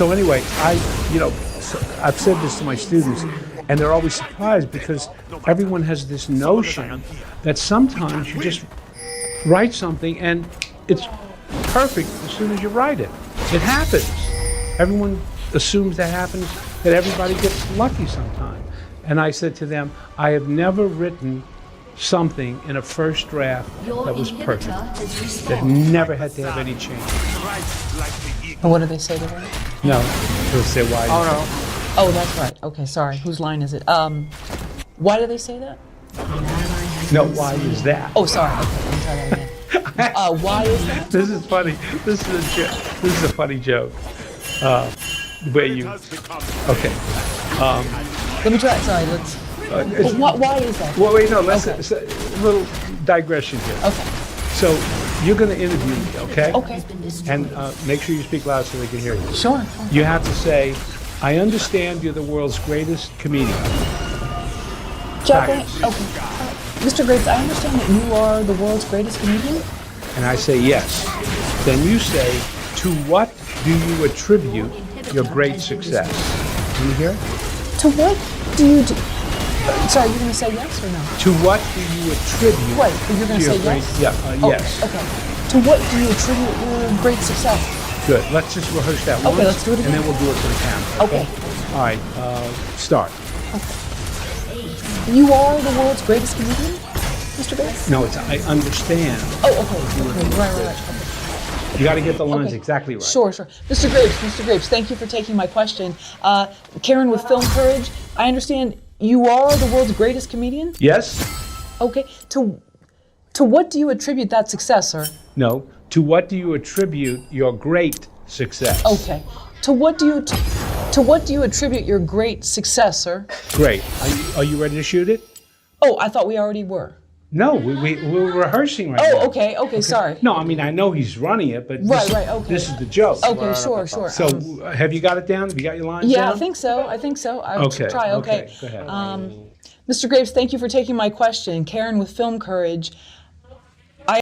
So anyway, I've said this to my students, and they're always surprised because everyone has this notion that sometimes you just write something and it's perfect as soon as you write it. It happens. Everyone assumes that happens, that everybody gets lucky sometime. And I said to them, I have never written something in a first draft that was perfect, that never had to have any change. And what do they say to that? No, they'll say why. Oh no. Oh, that's right. Okay, sorry. Whose line is it? Why do they say that? No, why is that? Oh, sorry. Okay, let me try that again. Why is that? This is funny. This is a joke. This is a funny joke. Where you? Okay. Let me try it. Sorry. Let's. Why is that? Well, wait. No. Let's a little digression here. Okay. So you're going to interview me, okay? Okay. And make sure you speak loud so they can hear you. Sure. You have to say, I understand you're the world's greatest comedian. Jack, okay. Mr. Graves, I understand that you are the world's greatest comedian? And I say yes. Then you say, to what do you attribute your great success? Can you hear? To what do you sorry, you're going to say yes or no? To what do you attribute Wait, you're going to say great, yes? Yeah, yes. Okay. To what do you attribute your great success? Good. Let's just rehearse that once. Okay, let's do it again. And then we'll do it for the camera. Okay. All right, start. You are the world's greatest comedian, Mr. Graves? No, it's I understand. Oh, okay. Right. Okay. You got to get the lines exactly right. Sure. Mr. Graves, thank you for taking my question. Karen with Film Courage, I understand you are the world's greatest comedian? Yes? Okay. To what do you attribute that success, sir? No. To what do you attribute your great success? Okay. To what do you attribute your great success, sir? Great. Are you ready to shoot it? Oh, I thought we already were. No, we're rehearsing right now. Oh, okay, sorry. No, I mean, I know he's running it, but okay. This is the joke. Okay, sure. So, have you got it down? Have you got your lines down? Yeah, I think so. I'll try, okay. Go ahead. Mr. Graves, thank you for taking my question. Karen with Film Courage.